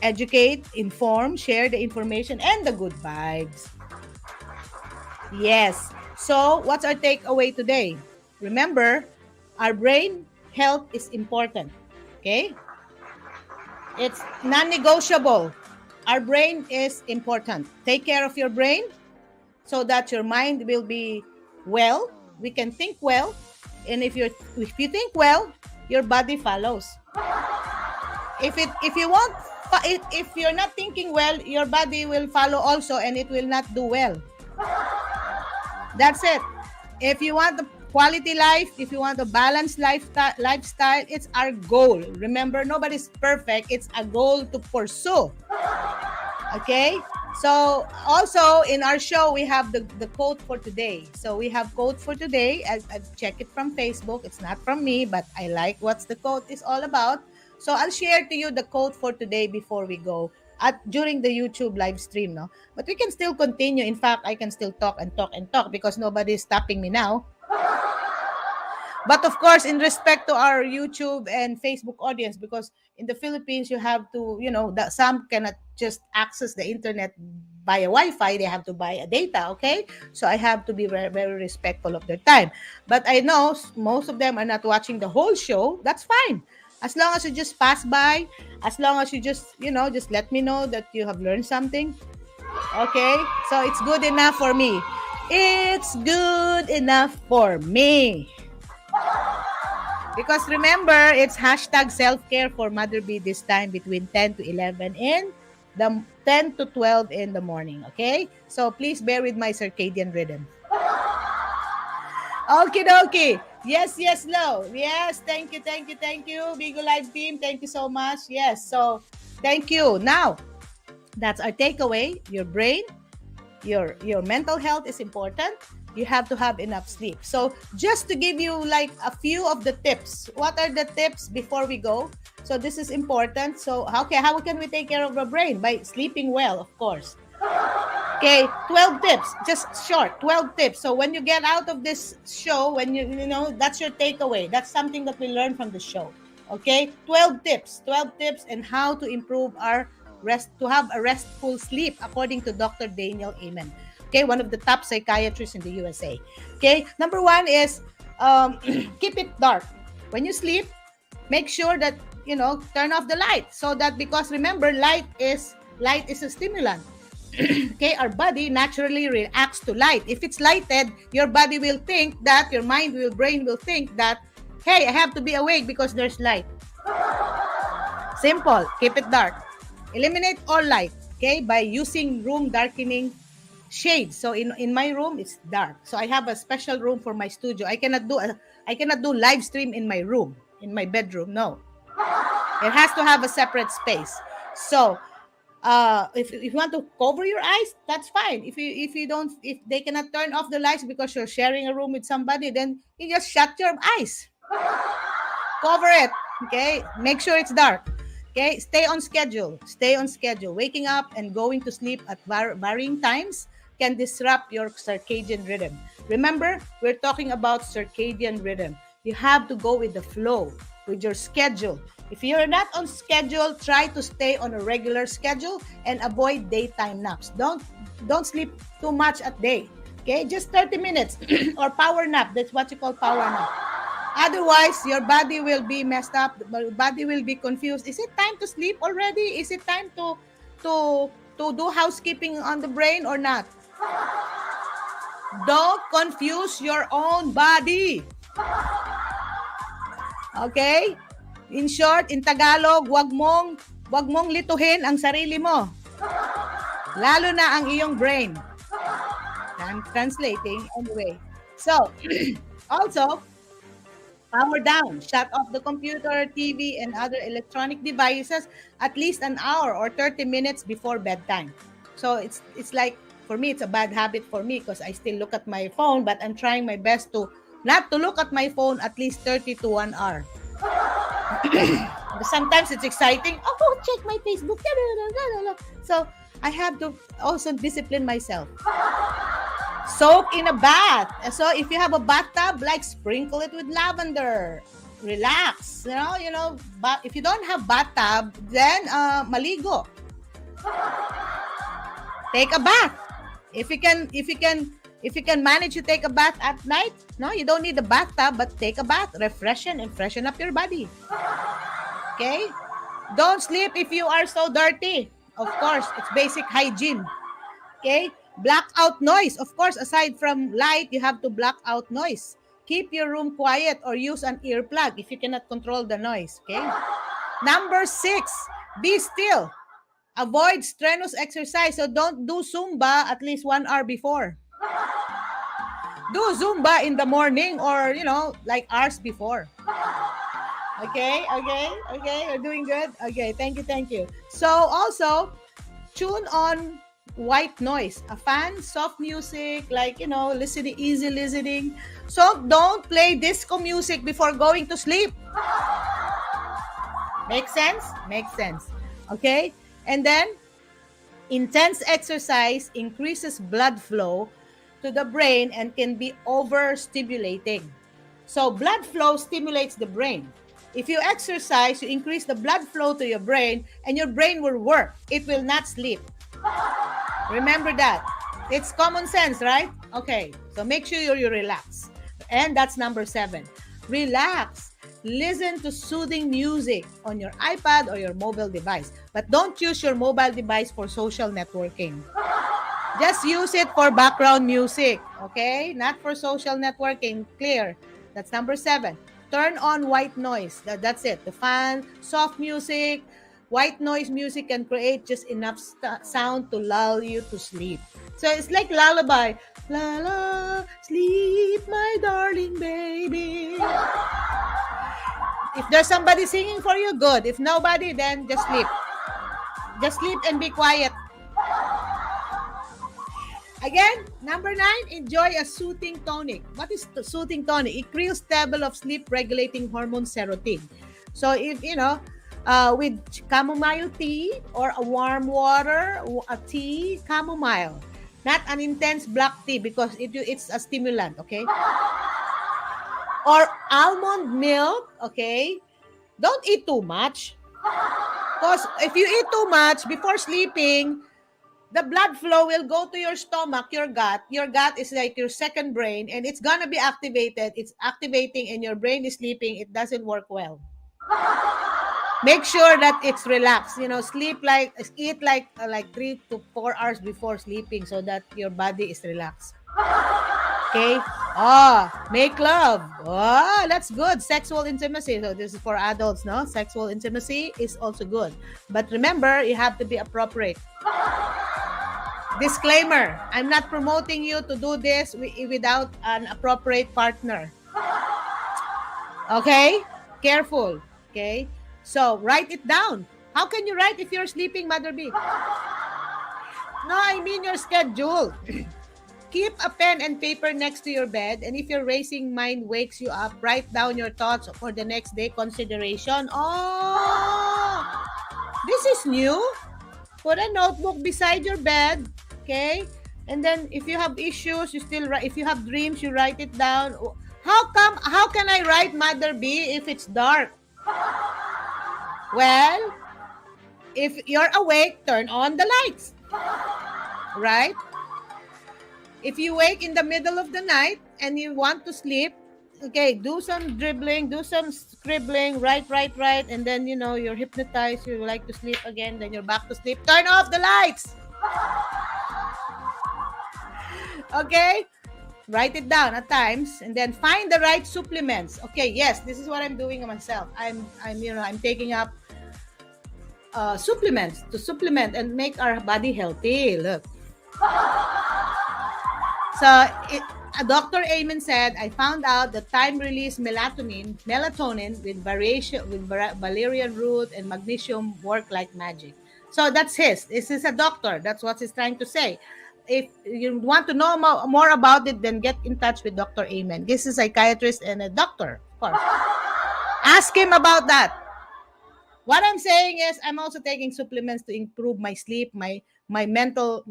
educate, inform, share the information and the good vibes. Yes. So, what's our takeaway today? Remember, our brain health is important. Okay? It's non-negotiable. Our brain is important. Take care of your brain so that your mind will be well. We can think well. And if you think well, your body follows. If you're not thinking well, your body will follow also and it will not do well. That's it. If you want the quality life, if you want a balanced lifestyle, it's our goal. Remember, nobody's perfect. It's a goal to pursue. Okay? So, also in our show, we have the quote for today. So, we have quote for today. I've checked it from Facebook. It's not from me, but I like what the quote is all about. So, I'll share to you the quote for today before we go during the YouTube live stream, no? But we can still continue. In fact, I can still talk and talk and talk because nobody is stopping me now. But of course, in respect to our YouTube and Facebook audience, because in the Philippines, you have to, some cannot just access the internet via Wi-Fi. They have to buy a data, okay? So I have to be very, very respectful of their time. But I know most of them are not watching the whole show. That's fine. As long as you just pass by, as long as you just, just let me know that you have learned something. Okay? So it's good enough for me. It's good enough for me. Because remember, it's hashtag self-care for Mother B this time between 10 to 11 in the 10 to 12 in the morning. Okay? So please bear with my circadian rhythm. Okie dokie. Yes, Lo. Yes, thank you. Bigo Live team, thank you so much. Yes, so thank you. Now, that's our takeaway. Your brain, your mental health is important. You have to have enough sleep. So just to give you a few of the tips. What are the tips before we go? So this is important. So how can we take care of our brain? By sleeping well, of course. Okay, 12 tips, just short, 12 tips. So when you get out of this show, when that's your takeaway. That's something that we learned from the show. Okay, 12 tips and how to improve our rest, to have a restful sleep according to Dr. Daniel Amen. Okay, one of the top psychiatrists in the USA. Okay, number 1 is keep it dark. When you sleep, make sure that, turn off the light. So that, because remember, light is a stimulant. Okay, our body naturally reacts to light. If it's lighted, your body will think that, your brain will think that, hey, I have to be awake because there's light. Simple. Keep it dark. Eliminate all light, okay, by using room darkening shades. So in my room, it's dark. So I have a special room for my studio. I cannot do live stream in my room, in my bedroom. No. It has to have a separate space. So if you want to cover your eyes, that's fine. If they cannot turn off the lights because you're sharing a room with somebody, then you just shut your eyes. Cover it. Okay. Make sure it's dark. Okay. Stay on schedule. Stay on schedule. Waking up and going to sleep at varying times can disrupt your circadian rhythm. Remember, we're talking about circadian rhythm. You have to go with the flow, with your schedule. If you're not on schedule, try to stay on a regular schedule and avoid daytime naps. Don't sleep too much at day. Okay, just 30 minutes or power nap. That's what you call power nap. Otherwise, your body will be messed up. Your body will be confused. Is it time to sleep already? Is it time to do housekeeping on the brain or not? Don't confuse your own body. Okay? In short, in Tagalog, wag mong lituhin ang sarili mo. Lalo na ang iyong brain. I'm translating anyway. So, also, power down. Shut off the computer, TV, and other electronic devices at least an hour or 30 minutes before bedtime. So it's like, for me, it's a bad habit for me because I still look at my phone, but I'm trying my best to not to look at my phone at least 30 to 1 hour. Sometimes it's exciting. Oh, check my Facebook. So I have to also discipline myself. Soak in a bath. So if you have a bathtub, like sprinkle it with lavender. Relax. But if you don't have bathtub, then maligo. Take a bath. If you can manage to take a bath at night, no, you don't need a bathtub, but take a bath, refreshen and freshen up your body. Okay? Don't sleep if you are so dirty. Of course, it's basic hygiene. Okay? Black out noise. Of course, aside from light, you have to block out noise. Keep your room quiet or use an earplug if you cannot control the noise. Okay? Number 6, be still. Avoid strenuous exercise. So don't do Zumba at least 1 hour before. Do Zumba in the morning or, like hours before. Okay? You're doing good? Okay, thank you. So also, tune on white noise. A fan, soft music, like, easy listening. So don't play disco music before going to sleep. Make sense? Makes sense. Okay? And then, intense exercise increases blood flow to the brain and can be overstimulating. So blood flow stimulates the brain. If you exercise, you increase the blood flow to your brain and your brain will work. It will not sleep. Remember that. It's common sense, right? Okay, so make sure you relax. And that's number 7. Relax. Listen to soothing music on your iPad or your mobile device. But don't use your mobile device for social networking. Just use it for background music, okay? Not for social networking. Clear. That's number 7. Turn on white noise. That's it. The fan, soft music, white noise music can create just enough sound to lull you to sleep. So it's like lullaby. La la, sleep, my darling baby. If there's somebody singing for you, good. If nobody, then just sleep. Just sleep and be quiet. Again, number 9, enjoy a soothing tonic. What is the soothing tonic? It creates stable of sleep-regulating hormone serotonin. So if, with chamomile tea or a warm water, a tea, chamomile. Not an intense black tea because it's a stimulant, okay? Or almond milk, okay? Don't eat too much. Because if you eat too much before sleeping, the blood flow will go to your stomach, your gut. Your gut is like your second brain and it's gonna be activated. It's activating and your brain is sleeping. It doesn't work well. Make sure that it's relaxed. Eat like 3 to 4 hours before sleeping so that your body is relaxed. Okay. Make love. That's good. Sexual intimacy. So this is for adults, no? Sexual intimacy is also good. But remember, you have to be appropriate. Disclaimer, I'm not promoting you to do this without an appropriate partner. Okay? Careful. Okay? So, write it down. How can you write if you're sleeping, Mother B? No, I mean your schedule. Keep a pen and paper next to your bed, and if your racing mind wakes you up, write down your thoughts for the next day consideration. Oh, this is new. Put a notebook beside your bed, okay? And then if you have issues, you still write. If you have dreams, you write it down. How can I write Mother B if it's dark? Well, if you're awake, turn on the lights. Right? If you wake in the middle of the night and you want to sleep, okay, do some dribbling, do some scribbling, write, and then, you're hypnotized, you like to sleep again, then you're back to sleep. Turn off the lights! Okay? Write it down at times, and then find the right supplements. Okay, yes, this is what I'm doing myself. I'm taking up supplements to supplement and make our body healthy. Look. So, Dr. Amen said, I found out that time-release melatonin with valerian root and magnesium work like magic. So that's his. This is a doctor. That's what he's trying to say. If you want to know more about it, then get in touch with Dr. Amen. He's a psychiatrist and a doctor, of course. Ask him about that. What I'm saying is, I'm also taking supplements to improve my sleep, my mental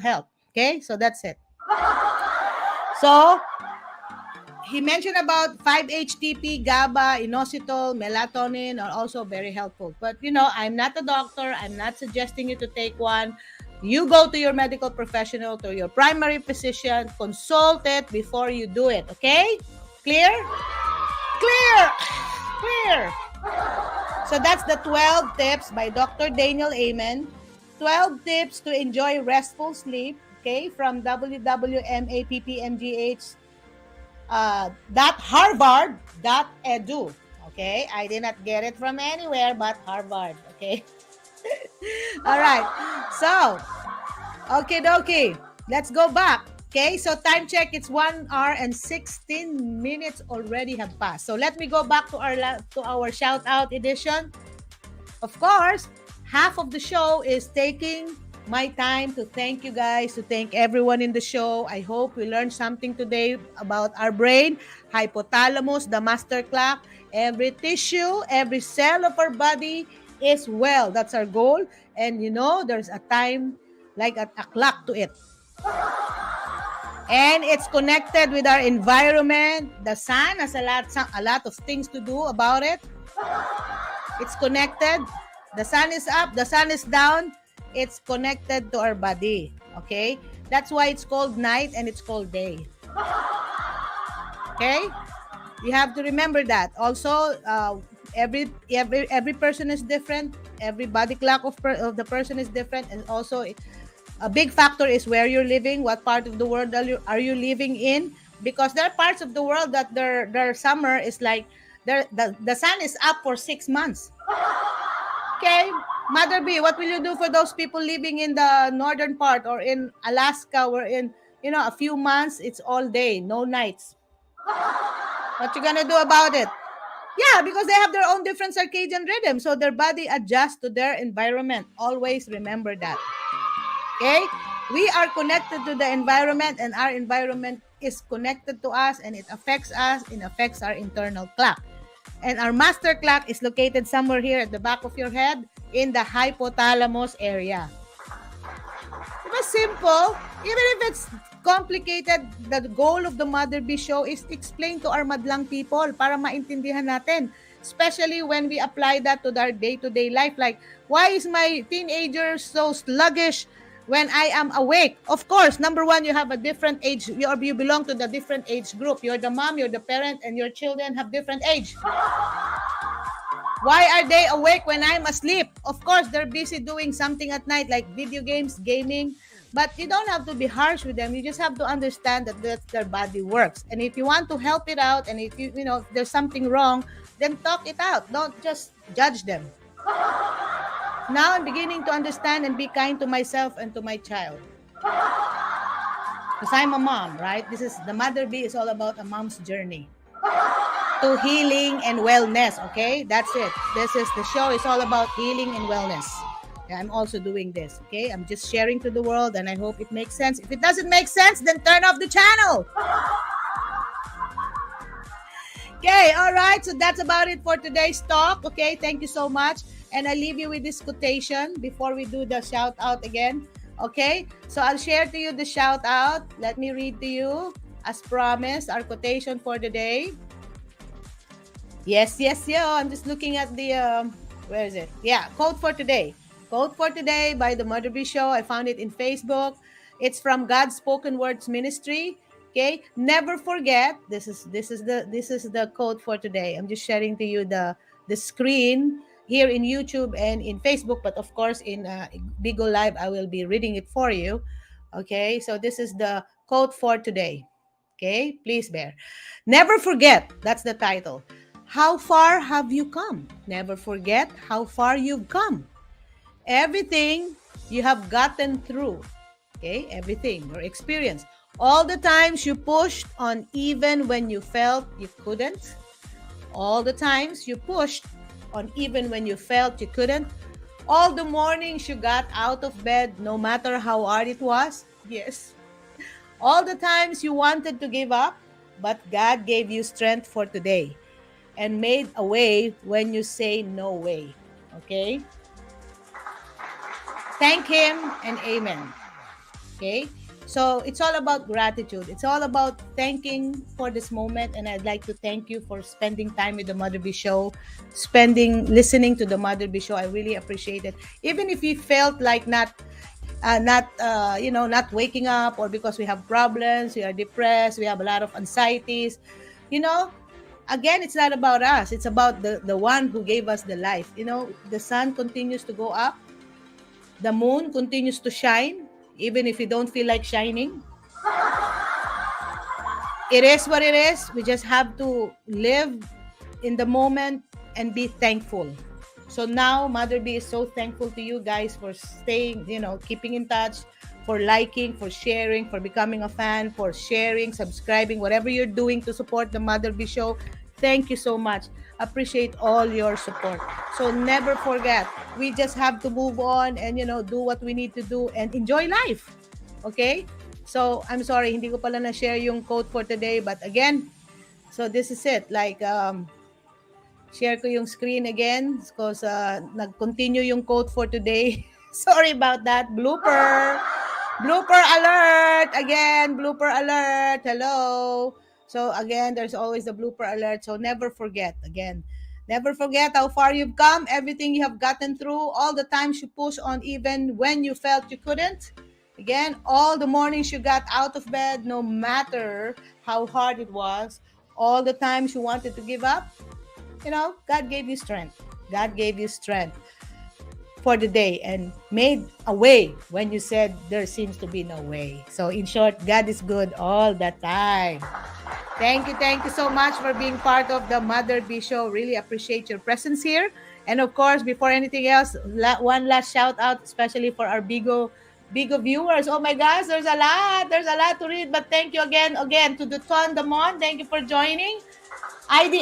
health. Okay, so that's it. So, he mentioned about 5-HTP, GABA, inositol, melatonin are also very helpful. But, I'm not a doctor. I'm not suggesting you to take one. You go to your medical professional, to your primary physician, consult it before you do it. Okay? Clear? Clear! So, that's the 12 tips by Dr. Daniel Amen. 12 tips to enjoy restful sleep. Okay, from www.harvard.edu. Okay, I did not get it from anywhere but Harvard. Okay. All right. So, okay. Let's go back. Okay, so time check. It's 1 hour and 16 minutes already have passed. So let me go back to our shout out edition. Of course, half of the show is taking my time to thank you guys, to thank everyone in the show. I hope we learned something today about our brain, hypothalamus, the master clock. Every tissue, every cell of our body is well. That's our goal. And there's a time like a clock to it. And it's connected with our environment. The sun has a lot of things to do about it. It's connected. The sun is up, the sun is down. It's connected to our body. Okay? That's why it's called night and it's called day. Okay? You have to remember that. Also, every person is different. Every body clock of the person is different. And also, a big factor is where you're living. What part of the world are you living in? Because there are parts of the world that their summer is like, the sun is up for 6 months. Okay? Mother B, what will you do for those people living in the northern part or in Alaska where in, a few months, it's all day, no nights? What you gonna do about it? Yeah, because they have their own different circadian rhythm, so their body adjusts to their environment. Always remember that. Okay? We are connected to the environment and our environment is connected to us and it affects us and affects our internal clock. And our master clock is located somewhere here at the back of your head in the hypothalamus area. It was simple. Even if it's complicated, the goal of the Mother B show is to explain to our madlang people para maintindihan natin. Especially when we apply that to our day-to-day life. Like, why is my teenager so sluggish when I am awake? Of course, number one, you have a different age. You belong to the different age group. You're the mom, you're the parent, and your children have different age. Why are they awake when I'm asleep? Of course, they're busy doing something at night like video games, gaming. But you don't have to be harsh with them. You just have to understand that that's their body works. And if you want to help it out, and if if there's something wrong, then talk it out. Don't just judge them. Now I'm beginning to understand and be kind to myself and to my child. Because I'm a mom, right? This is the Mother Bee is all about a mom's journey to healing and wellness, okay? That's it. This is the show is all about healing and wellness. I'm also doing this, okay? I'm just sharing to the world and I hope it makes sense. If it doesn't make sense, then turn off the channel. Okay, all right. So that's about it for today's talk, okay? Thank you so much. And I leave you with this quotation before we do the shout out again, okay? So I'll share to you the shout out. Let me read to you, as promised, our quotation for the day. Yes. I'm just looking at the, where is it? Yeah, quote for today. Quote for today by the Mother Bee Show. I found it in Facebook. It's from God's Spoken Words Ministry. Okay, never forget. This is the quote for today. I'm just sharing to you the screen here in YouTube and in Facebook, but of course in Bigo Live I will be reading it for you. Okay, so this is the quote for today. Okay, please bear. Never forget. That's the title. How far have you come? Never forget how far you've come. Everything you have gotten through. Okay, everything, your experience. All the times you pushed on even when you felt you couldn't. All the times you pushed on even when you felt you couldn't. All the mornings you got out of bed no matter how hard it was. Yes. All the times you wanted to give up, but God gave you strength for today and made a way when you say no way. Okay? Thank Him and amen. Okay? So it's all about gratitude. It's all about thanking for this moment. And I'd like to thank you for spending time with the Mother Bee Show, listening to the Mother Bee Show. I really appreciate it. Even if you felt like not waking up, or because we have problems, we are depressed, we have a lot of anxieties, again, it's not about us. It's about the one who gave us the life. The sun continues to go up. The moon continues to shine. Even if you don't feel like shining, it is what it is. We just have to live in the moment and be thankful. So now Mother Bee is so thankful to you guys for staying, keeping in touch, for liking, for sharing, for becoming a fan, for sharing, subscribing, whatever you're doing to support the Mother Bee Show. Thank you so much. Appreciate all your support. So never forget, we just have to move on and do what we need to do and enjoy life. Okay? So I'm sorry, hindi ko pala na-share yung quote for today, but again, so this is it. Like share ko yung screen again because nag-continue yung quote for today. Sorry about that. Blooper alert again. Blooper alert. Hello. So again, there's always the blooper alert. So never forget, again, never forget how far you've come, everything you have gotten through, all the times you pushed on even when you felt you couldn't. Again, all the mornings you got out of bed, no matter how hard it was, all the times you wanted to give up, God gave you strength. God gave you strength for the day and made a way when you said there seems to be no way. So in short, God is good all the time. Thank you so much for being part of the Mother Bee Show. Really appreciate your presence here. And of course, before anything else, one last shout out, especially for our Bigo viewers. Oh my gosh, there's a lot to read. But thank you again to the Ton Damon. Thank you for joining. ID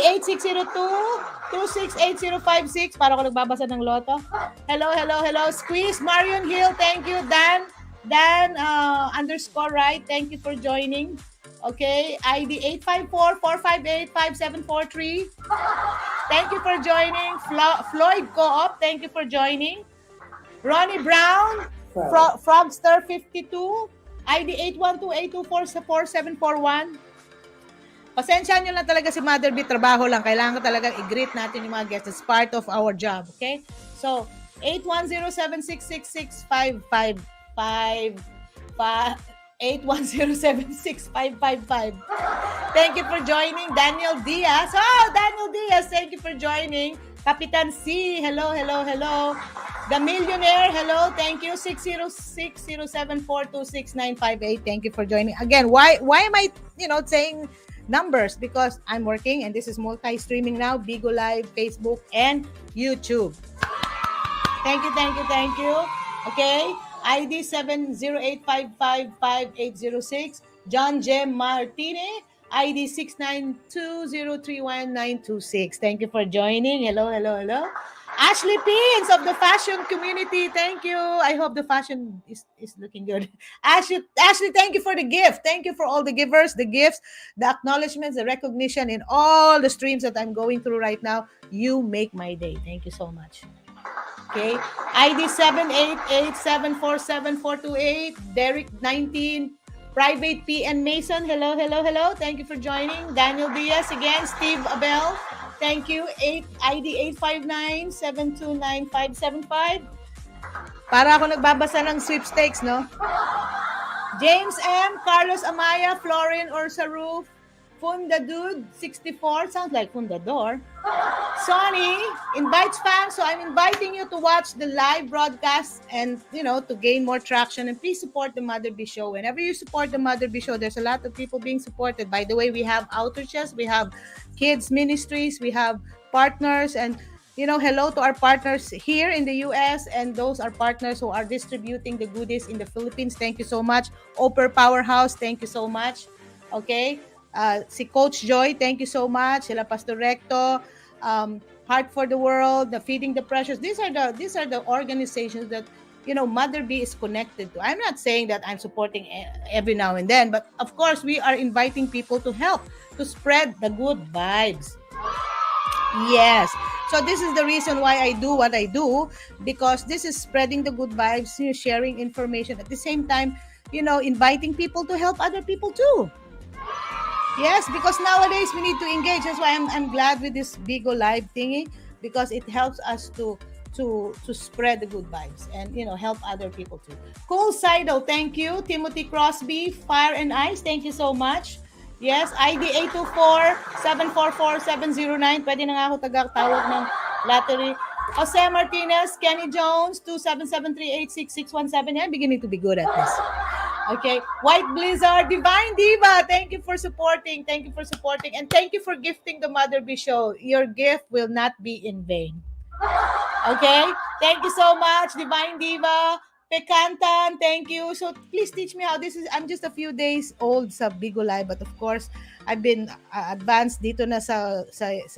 8602-268056. Para ko nagbabasa ng loto. Hello. Squeeze, Marion Hill, thank you. Dan _right, thank you for joining. Okay, ID 854-458-5743. Thank you for joining. Floyd Co-op, thank you for joining. Ronnie Brown, Frogster 52, ID 812-824-4741. Pasensya nyo lang talaga si Mother Bee, trabaho lang. Kailangan ko talagang i-greet natin yung mga guests. It's part of our job, okay? So, 810-766-555. 810-76555. Thank you for joining. Daniel Diaz. Oh, Daniel Diaz, thank you for joining. Kapitan C, hello, hello, hello. The Millionaire, hello, thank you. 60607426958. Thank you for joining. Again, why am I, saying numbers? Because I'm working and this is multi-streaming now, Bigo Live, Facebook, and YouTube. Thank you, thank you, thank you. Okay. ID 708555806. John J. Martine. ID 692031926. Thank you for joining. Hello, hello, hello. Ashley Pins of the fashion community. Thank you. I hope the fashion is looking good. Ashley, thank you for the gift. Thank you for all the givers, the gifts, the acknowledgments, the recognition in all the streams that I'm going through right now. You make my day. Thank you so much. Okay. ID 788747428. Derek 19. Private P and Mason. Hello, hello, hello. Thank you for joining. Daniel Diaz again. Steve Abel. Thank you. ID 859729575. Para ako nagbabasa ng sweepstakes, no? James M. Carlos Amaya. Florin Orsaru. Fundadud 64. Sounds like Fundador. Sonny invites fans, so I'm inviting you to watch the live broadcast and, to gain more traction. And please support the Mother B Show. Whenever you support the Mother B Show, there's a lot of people being supported. By the way, we have outreaches, we have kids ministries, we have partners, and hello to our partners here in the US, and those are partners who are distributing the goodies in the Philippines. Thank you so much. Oper Powerhouse, thank you so much. Okay. Si Coach Joy, thank you so much. Sila Pastor Recto, Heart for the World, the Feeding the Precious. These are the organizations that Mother B is connected to. I'm not saying that I'm supporting every now and then, but of course we are inviting people to help to spread the good vibes. Yes. So this is the reason why I do what I do, because this is spreading the good vibes, sharing information at the same time, inviting people to help other people too. Yes, because nowadays we need to engage. That's why I'm glad with this Bigo Live thingy, because it helps us to spread the good vibes and help other people too. Cool Sido, thank you. Timothy Crosby, Fire and Ice, thank you so much. Yes, ID 824-744-709. Pwede na nga ako tawag ng lottery. Jose Martinez, Kenny Jones, 277386617. I'm beginning to be good at this. Okay, White Blizzard, Divine Diva, thank you for supporting. Thank you for supporting. And thank you for gifting the Mother B Show. Your gift will not be in vain. Okay, thank you so much, Divine Diva. Pekantan, thank you. So please teach me how this is. I'm just a few days old sa Bigo Live, but of course, I've been advanced dito na sa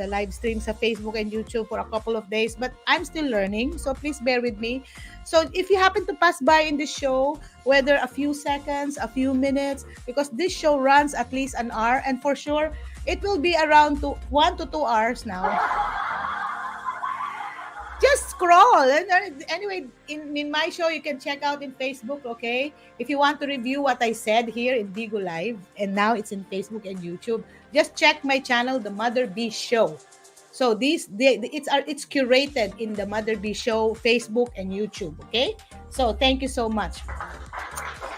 live stream sa Facebook and YouTube for a couple of days, but I'm still learning. So please bear with me. So if you happen to pass by in this show, whether a few seconds, a few minutes, because this show runs at least an hour, and for sure, it will be around 1 to 2 hours now. Just scroll. Anyway, in my show, you can check out in Facebook, okay? If you want to review what I said here in Bigo Live, and now it's in Facebook and YouTube, just check my channel, The Mother B Show. So it's curated in The Mother B Show, Facebook and YouTube, okay? So thank you so much.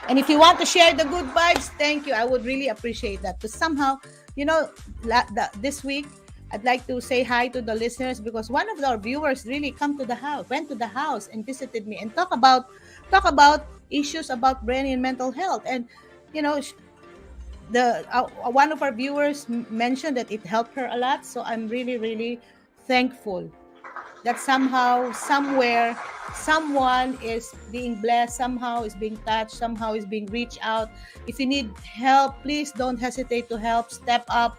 And if you want to share the good vibes, thank you. I would really appreciate that. Because somehow, this week, I'd like to say hi to the listeners, because one of our viewers really went to the house and visited me and talk about issues about brain and mental health. And one of our viewers mentioned that it helped her a lot. So I'm really, really thankful that somehow, somewhere, someone is being blessed, somehow is being touched, somehow is being reached out. If you need help, please don't hesitate to help. Step up.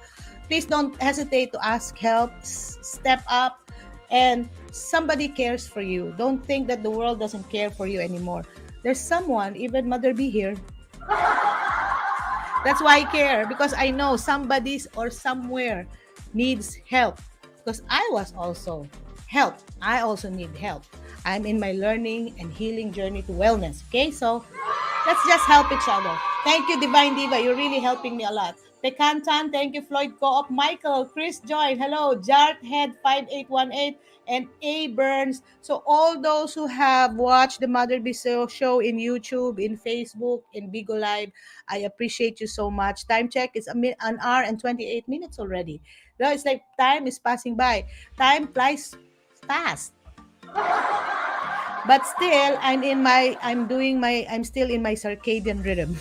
Please don't hesitate to ask help. Step up, and somebody cares for you. Don't think that the world doesn't care for you anymore. There's someone, even Mother B here. That's why I care, because I know somebody or somewhere needs help. Because I was also helped. I also need help. I'm in my learning and healing journey to wellness. Okay, so let's just help each other. Thank you, Divine Diva. You're really helping me a lot. Pekantan, thank you, Floyd Co-op, Michael, Chris Joy, hello, Jarthead 5818, and A Burns. So all those who have watched the Mother B Show in YouTube, in Facebook, in Bigo Live, I appreciate you so much. Time check is an hour and 28 minutes already. It's like time is passing by. Time flies past. But still, I'm still in my circadian rhythm.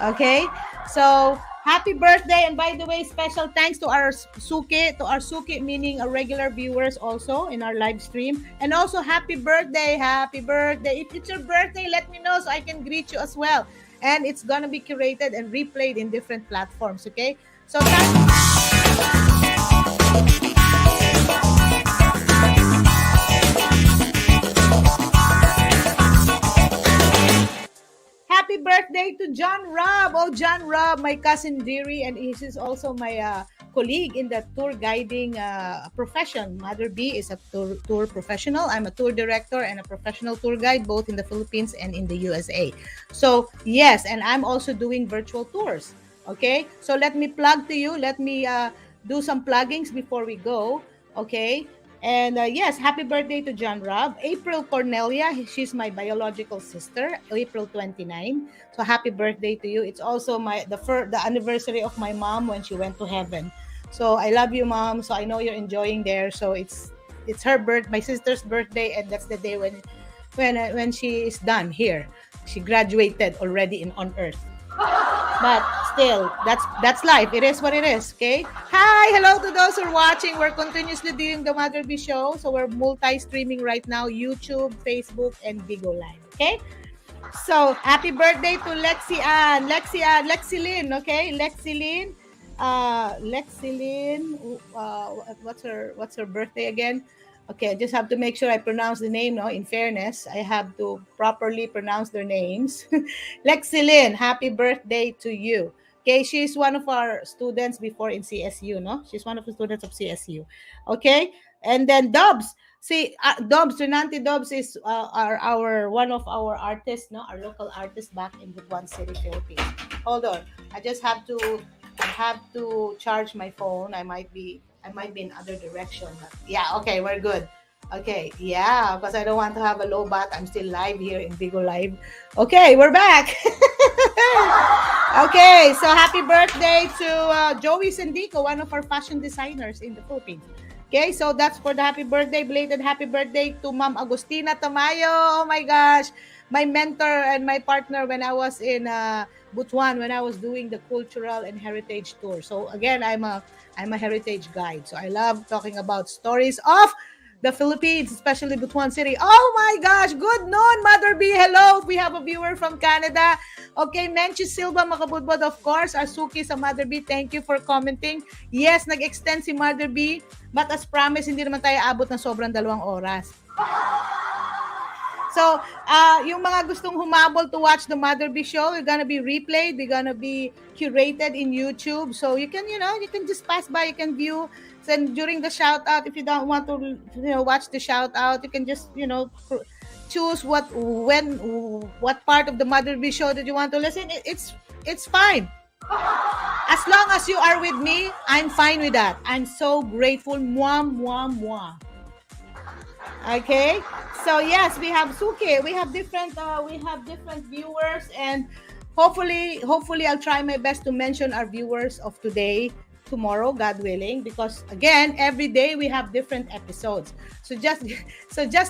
Okay, so happy birthday, and by the way, special thanks to our Suki, meaning our regular viewers also in our live stream, and also happy birthday. If it's your birthday, let me know so I can greet you as well, and it's gonna be curated and replayed in different platforms. Okay, so happy birthday to John Rob. Oh, John Rob, my cousin Deary, and he is also my colleague in the tour guiding profession. Mother B is a tour professional. I'm a tour director and a professional tour guide, both in the Philippines and in the USA. So, yes, and I'm also doing virtual tours. Okay, so let me plug to you. Let me do some pluggings before we go. Okay, and yes, happy birthday to John Rob. April Cornelia, she's my biological sister, April 29. So happy birthday to you. It's also the anniversary of my mom when she went to heaven. So I love you, Mom. So I know you're enjoying there. So it's my sister's birthday, and that's the day when she is done here. She graduated already on Earth. But still, that's life. It is what it is. Okay. Hi, hello to those who are watching. We're continuously doing the Mother B show, so we're multi-streaming right now: YouTube, Facebook, and Bigo Live. Okay. So happy birthday to Lexi Lynn. Okay, Lexi Lynn. What's her birthday again? Okay, I just have to make sure I pronounce the name. No, in fairness, I have to properly pronounce their names. Lexi Lynn, happy birthday to you. Okay, she's one of our students before in CSU. No, she's one of the students of CSU. Okay, and then Dobbs. See, Dobbs, Renante Dobbs is our one of our artists. No, our local artist back in Butuan City, Philippines. Hold on, I have to charge my phone. I might be in other direction. But yeah, okay, we're good. Okay, yeah, because I don't want to have a low bat. I'm still live here in Bigo Live. Okay, we're back. Okay, so happy birthday to Joey Sendico, one of our fashion designers in the Philippines. Okay, so that's for the happy birthday. Belated happy birthday to Ma'am Agustina Tamayo. Oh my gosh, my mentor and my partner when I was in Butuan, when I was doing the cultural and heritage tour. So again, I'm a heritage guide. So I love talking about stories of the Philippines, especially Butuan City. Oh my gosh, good noon, Mother B. Hello, we have a viewer from Canada. Okay, Menchi Silva Makabudbod, of course. Asuki sa Mother B, thank you for commenting. Yes, nag-extend si Mother B, but as promised, hindi naman tayo abot ng sobrang 2 oras. So, yung mga gustong humabol to watch the Mother B show, we're gonna be replayed, we're gonna be curated in YouTube. So you can just pass by, you can view. And during the shout out, if you don't want to watch the shout out, you can just choose what part of the Mother B show that you want to listen. It's fine. As long as you are with me, I'm fine with that. I'm so grateful. Mwah, mwah, mwah. Okay, so yes, we have Suki. We have different viewers, and hopefully I'll try my best to mention our viewers of today, tomorrow, God willing, because again, every day we have different episodes. So just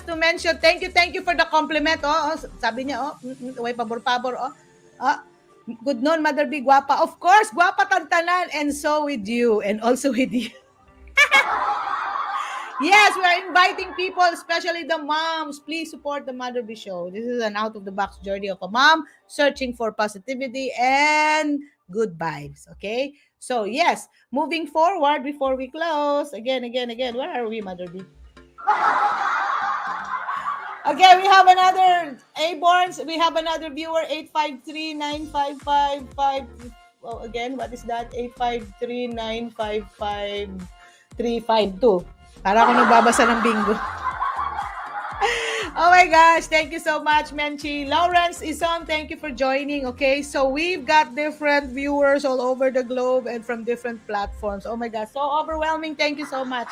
to mention, thank you for the compliment. Sabi niya, way pabor-pabor. Good noon, Mother B, guapa. Of course, guapa tantanan, and so with you, and also with you. Yes, we are inviting people, especially the moms. Please support the Mother B show. This is an out-of-the-box journey of a mom searching for positivity and good vibes. Okay? So, yes, moving forward before we close. Again. Where are we, Mother B? Okay, we have another A-Borns. We have another viewer, 853-955-5. Oh, again, what is that? 853-955-352. Para ako nagbabasa ng bingo. Oh my gosh, thank you so much, Menchi. Lawrence Ison, thank you for joining. Okay, so we've got different viewers all over the globe and from different platforms. Oh my gosh, so overwhelming. Thank you so much.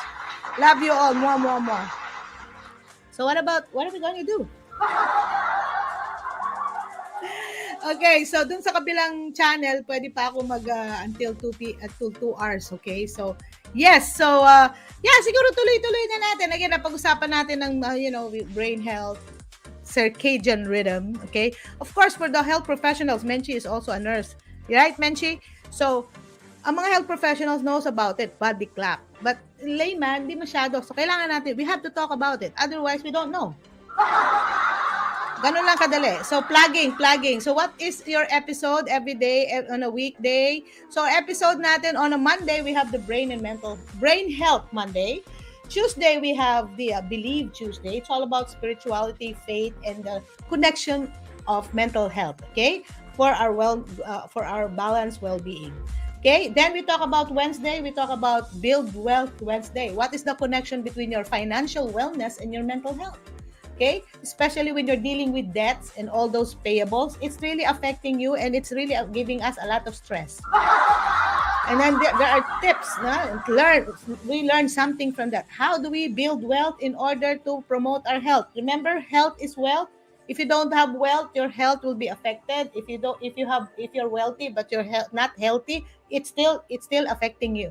Love you all. Mwah, mwah, mwah. So what are we going to do? Okay, so dun sa kabilang channel, pwede pa ako mag until 2 hours, okay? So, yes. So, yeah, siguro tuloy-tuloy na natin. Again, napag-usapan natin ng, brain health, circadian rhythm, okay? Of course, for the health professionals, Menchi is also a nurse. Right, Menchi? So, ang mga health professionals knows about it, body clock. But layman, di masyado. So, kailangan natin, we have to talk about it. Otherwise, we don't know. Ganun lang kadali. So, plugging. So, what is your episode every day on a weekday? So, episode natin on a Monday, we have the brain health Monday. Tuesday, we have the Believe Tuesday. It's all about spirituality, faith, and the connection of mental health, okay? For our balanced well-being. Okay, then we talk about Wednesday, we talk about Build Wealth Wednesday. What is the connection between your financial wellness and your mental health? Okay, especially when you're dealing with debts and all those payables, it's really affecting you and it's really giving us a lot of stress. And then there are tips. We learn something from that. How do we build wealth in order to promote our health? Remember, health is wealth. If you don't have wealth, your health will be affected. If you're wealthy but you're not healthy, it's still affecting you.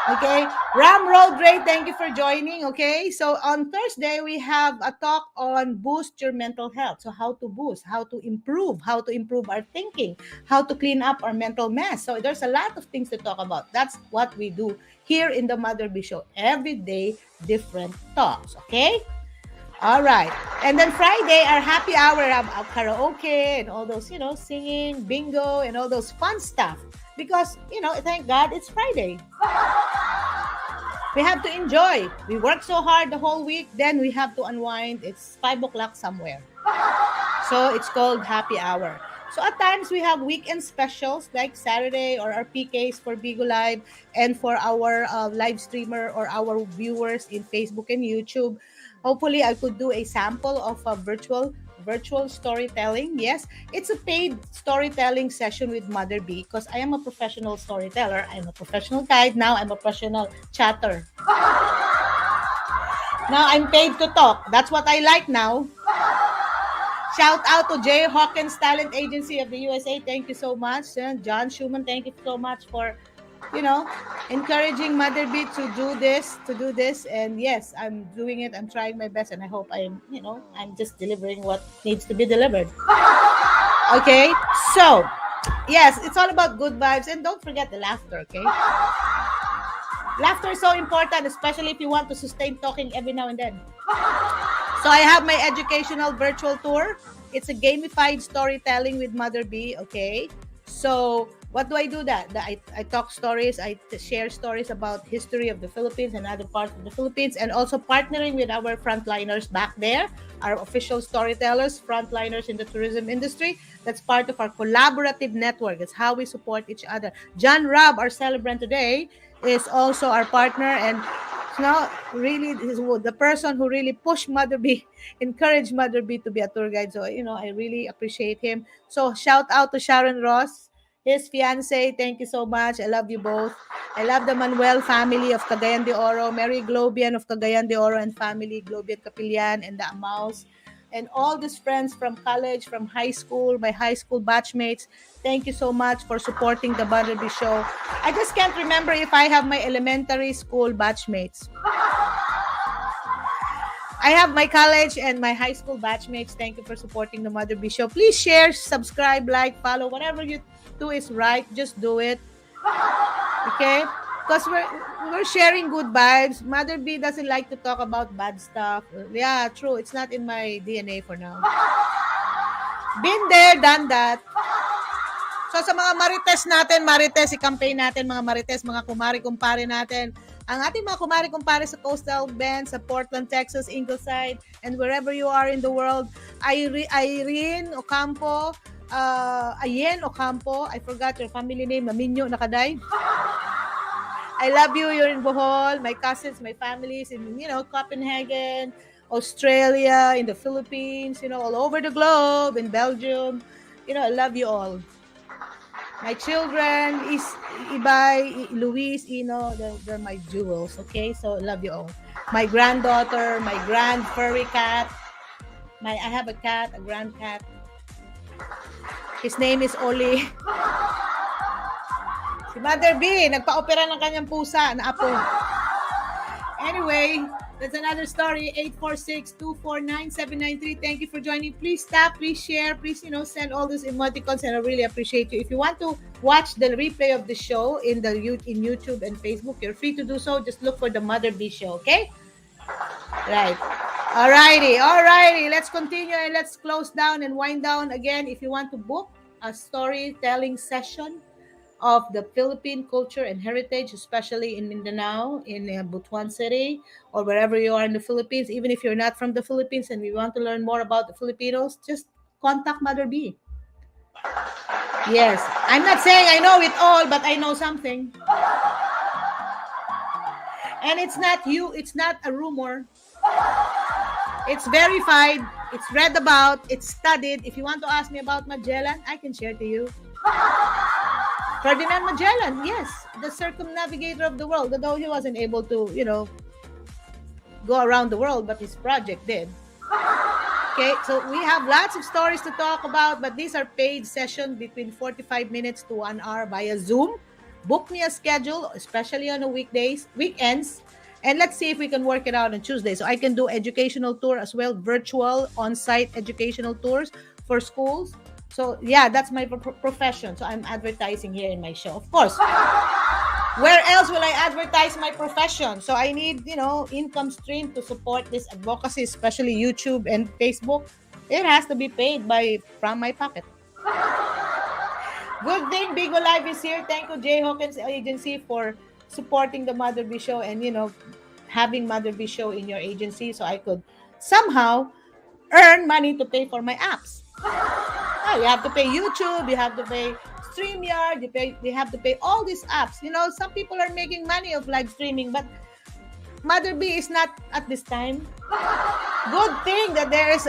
Okay, Ram Road Ray, thank you for joining. Okay, so on Thursday we have a talk on boost your mental health. So how to boost, how to improve our thinking, how to clean up our mental mess. So there's a lot of things to talk about. That's what we do here in the Mother B Show. Every day, different talks. Okay. All right. And then Friday, our happy hour of karaoke and all those, singing, bingo, and all those fun stuff. Because, thank God it's Friday. We have to enjoy. We work so hard the whole week, then we have to unwind. It's 5 o'clock somewhere. So it's called happy hour. So at times we have weekend specials like Saturday or our PKs for Bigo Live and for our live streamer or our viewers in Facebook and YouTube. Hopefully, I could do a sample of a virtual storytelling. Yes, it's a paid storytelling session with Mother B because I am a professional storyteller. I'm a professional guide. Now I'm a professional chatter. Now I'm paid to talk. That's what I like now. Shout out to Jay Hawkins Talent Agency of the USA. Thank you so much. John Schumann, thank you so much for encouraging Mother B to do this. And yes, I'm doing it. I'm trying my best, and I hope I'm just delivering what needs to be delivered. Okay, so yes, it's all about good vibes, and don't forget the laughter. Okay, laughter is so important, especially if you want to sustain talking every now and then. So I have my educational virtual tour. It's a gamified storytelling with Mother B. Okay, so what do I do that? I talk stories, I share stories about history of the Philippines and other parts of the Philippines, and also partnering with our frontliners back there, our official storytellers, frontliners in the tourism industry. That's part of our collaborative network. It's how we support each other. John Robb, our celebrant today, is also our partner, and really is the person who really pushed Mother B, encouraged Mother B to be a tour guide. So, I really appreciate him. So shout out to Sharon Ross, his fiance. Thank you so much. I love you both. I love the Manuel family of Cagayan de Oro, Mary Globian of Cagayan de Oro and family, Globian Capillan and the Amaus, and all these friends from college, from high school, my high school batchmates. Thank you so much for supporting the Mother B Show. I just can't remember if I have my elementary school batchmates. I have my college and my high school batchmates. Thank you for supporting the Mother B Show. Please share, subscribe, like, follow. Whatever you do is right. Just do it. Okay? Because we're sharing good vibes. Mother B doesn't like to talk about bad stuff. Yeah, true. It's not in my DNA for now. Been there, done that. So sa mga marites natin, i-campaign natin mga marites, mga kumari-kumpare natin. Ang ating mga kumari-kumpare sa Coastal Bend, sa Portland, Texas, Ingleside, and wherever you are in the world. Irene Ocampo, Ayen Ocampo, I forgot your family name, Maminyo Nakaday. I love you, you're in Bohol, my cousins, my families in, Copenhagen, Australia, in the Philippines, all over the globe, in Belgium. I love you all. My children, Ibay, Luis, they're my jewels, okay? So, love you all. My granddaughter, my grand furry cat. I have a cat, a grand cat. His name is Oli. Si Mother B, nagpa-opera ng kanyang pusa na apo. Anyway, that's another story. 846-249-793. Thank you for joining. Please tap, please share, please, send all these emoticons, and I really appreciate you. If you want to watch the replay of the show in YouTube and Facebook, you're free to do so. Just look for the Mother B Show, okay? Right. Alrighty. Let's continue and let's close down and wind down again. If you want to book a storytelling session of the Philippine culture and heritage, especially in Mindanao, in Butuan City, or wherever you are in the Philippines, even if you're not from the Philippines and you want to learn more about the Filipinos, just contact Mother B. Yes, I'm not saying I know it all, but I know something. And it's not a rumor. It's verified, it's read about, it's studied. If you want to ask me about Magellan, I can share to you. Ferdinand Magellan, yes, the circumnavigator of the world, although he wasn't able to, go around the world, but his project did. Okay, so we have lots of stories to talk about, but these are paid sessions between 45 minutes to 1 hour via Zoom. Book me a schedule, especially on the weekends, and let's see if we can work it out on Tuesday. So I can do educational tour as well, virtual on-site educational tours for schools. So yeah, that's my profession. So I'm advertising here in my show. Of course, where else will I advertise my profession? So I need, income stream to support this advocacy, especially YouTube and Facebook. It has to be paid from my pocket. Good thing Bigo Live is here. Thank you, Jay Hawkins Agency, for supporting the Mother B Show and, having Mother B Show in your agency so I could somehow earn money to pay for my apps. You have to pay YouTube, you have to pay StreamYard, you have to pay all these apps. Some people are making money of live streaming, but Mother B is not at this time. Good thing that there's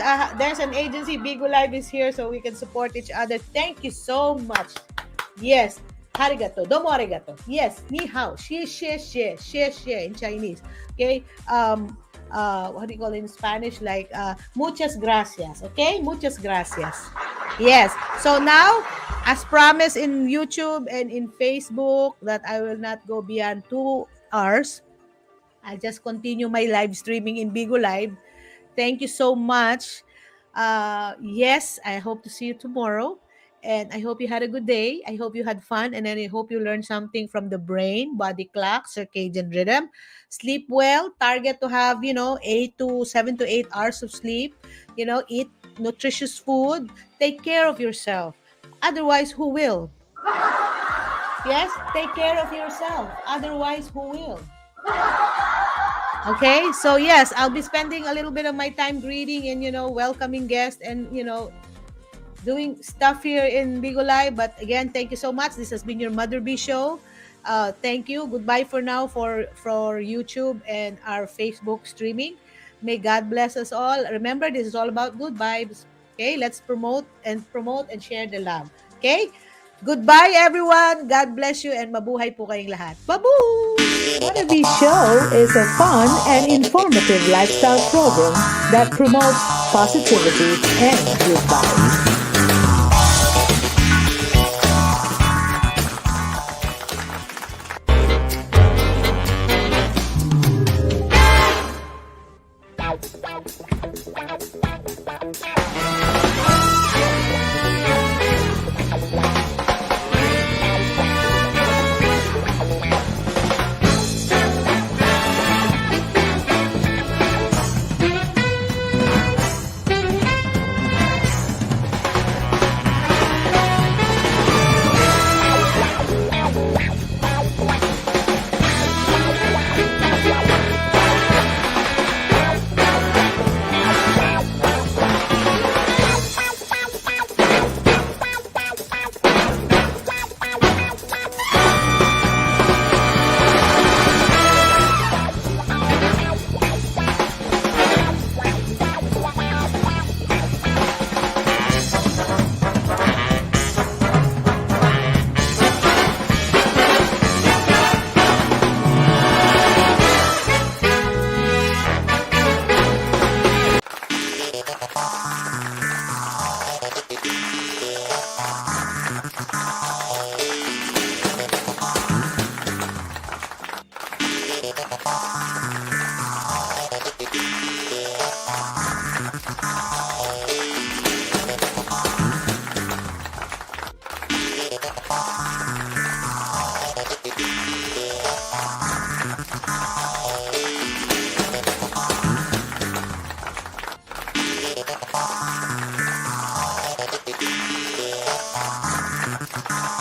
an agency, Bigo Live is here, so we can support each other. Thank you so much. Yes, arigato, domo arigato. Yes, ni hao, xie in Chinese. Okay, what do you call it in Spanish? Like muchas gracias. Okay, muchas gracias. Yes. So now, as promised in YouTube and in Facebook, that I will not go beyond 2 hours. I'll just continue my live streaming in Bigo Live. Thank you so much. Yes, I hope to see you tomorrow. And I hope you had a good day. I hope you had fun. And then I hope you learned something from the brain, body clock, circadian rhythm. Sleep well. Target to have, 7 to 8 hours of sleep. Eat nutritious food. Take care of yourself. Otherwise, who will? Yes, take care of yourself. Otherwise, who will? Okay, so yes, I'll be spending a little bit of my time greeting and, welcoming guests and, doing stuff here in Bigo Live. But again, thank you so much. This has been your Mother B Show. Thank you. Goodbye for now for YouTube and our Facebook streaming. May God bless us all. Remember, this is all about good vibes. Okay, let's promote and share the love. Okay? Goodbye, everyone. God bless you and mabuhay po kayong lahat. Babu! Mother B Show is a fun and informative lifestyle program that promotes positivity and good vibes.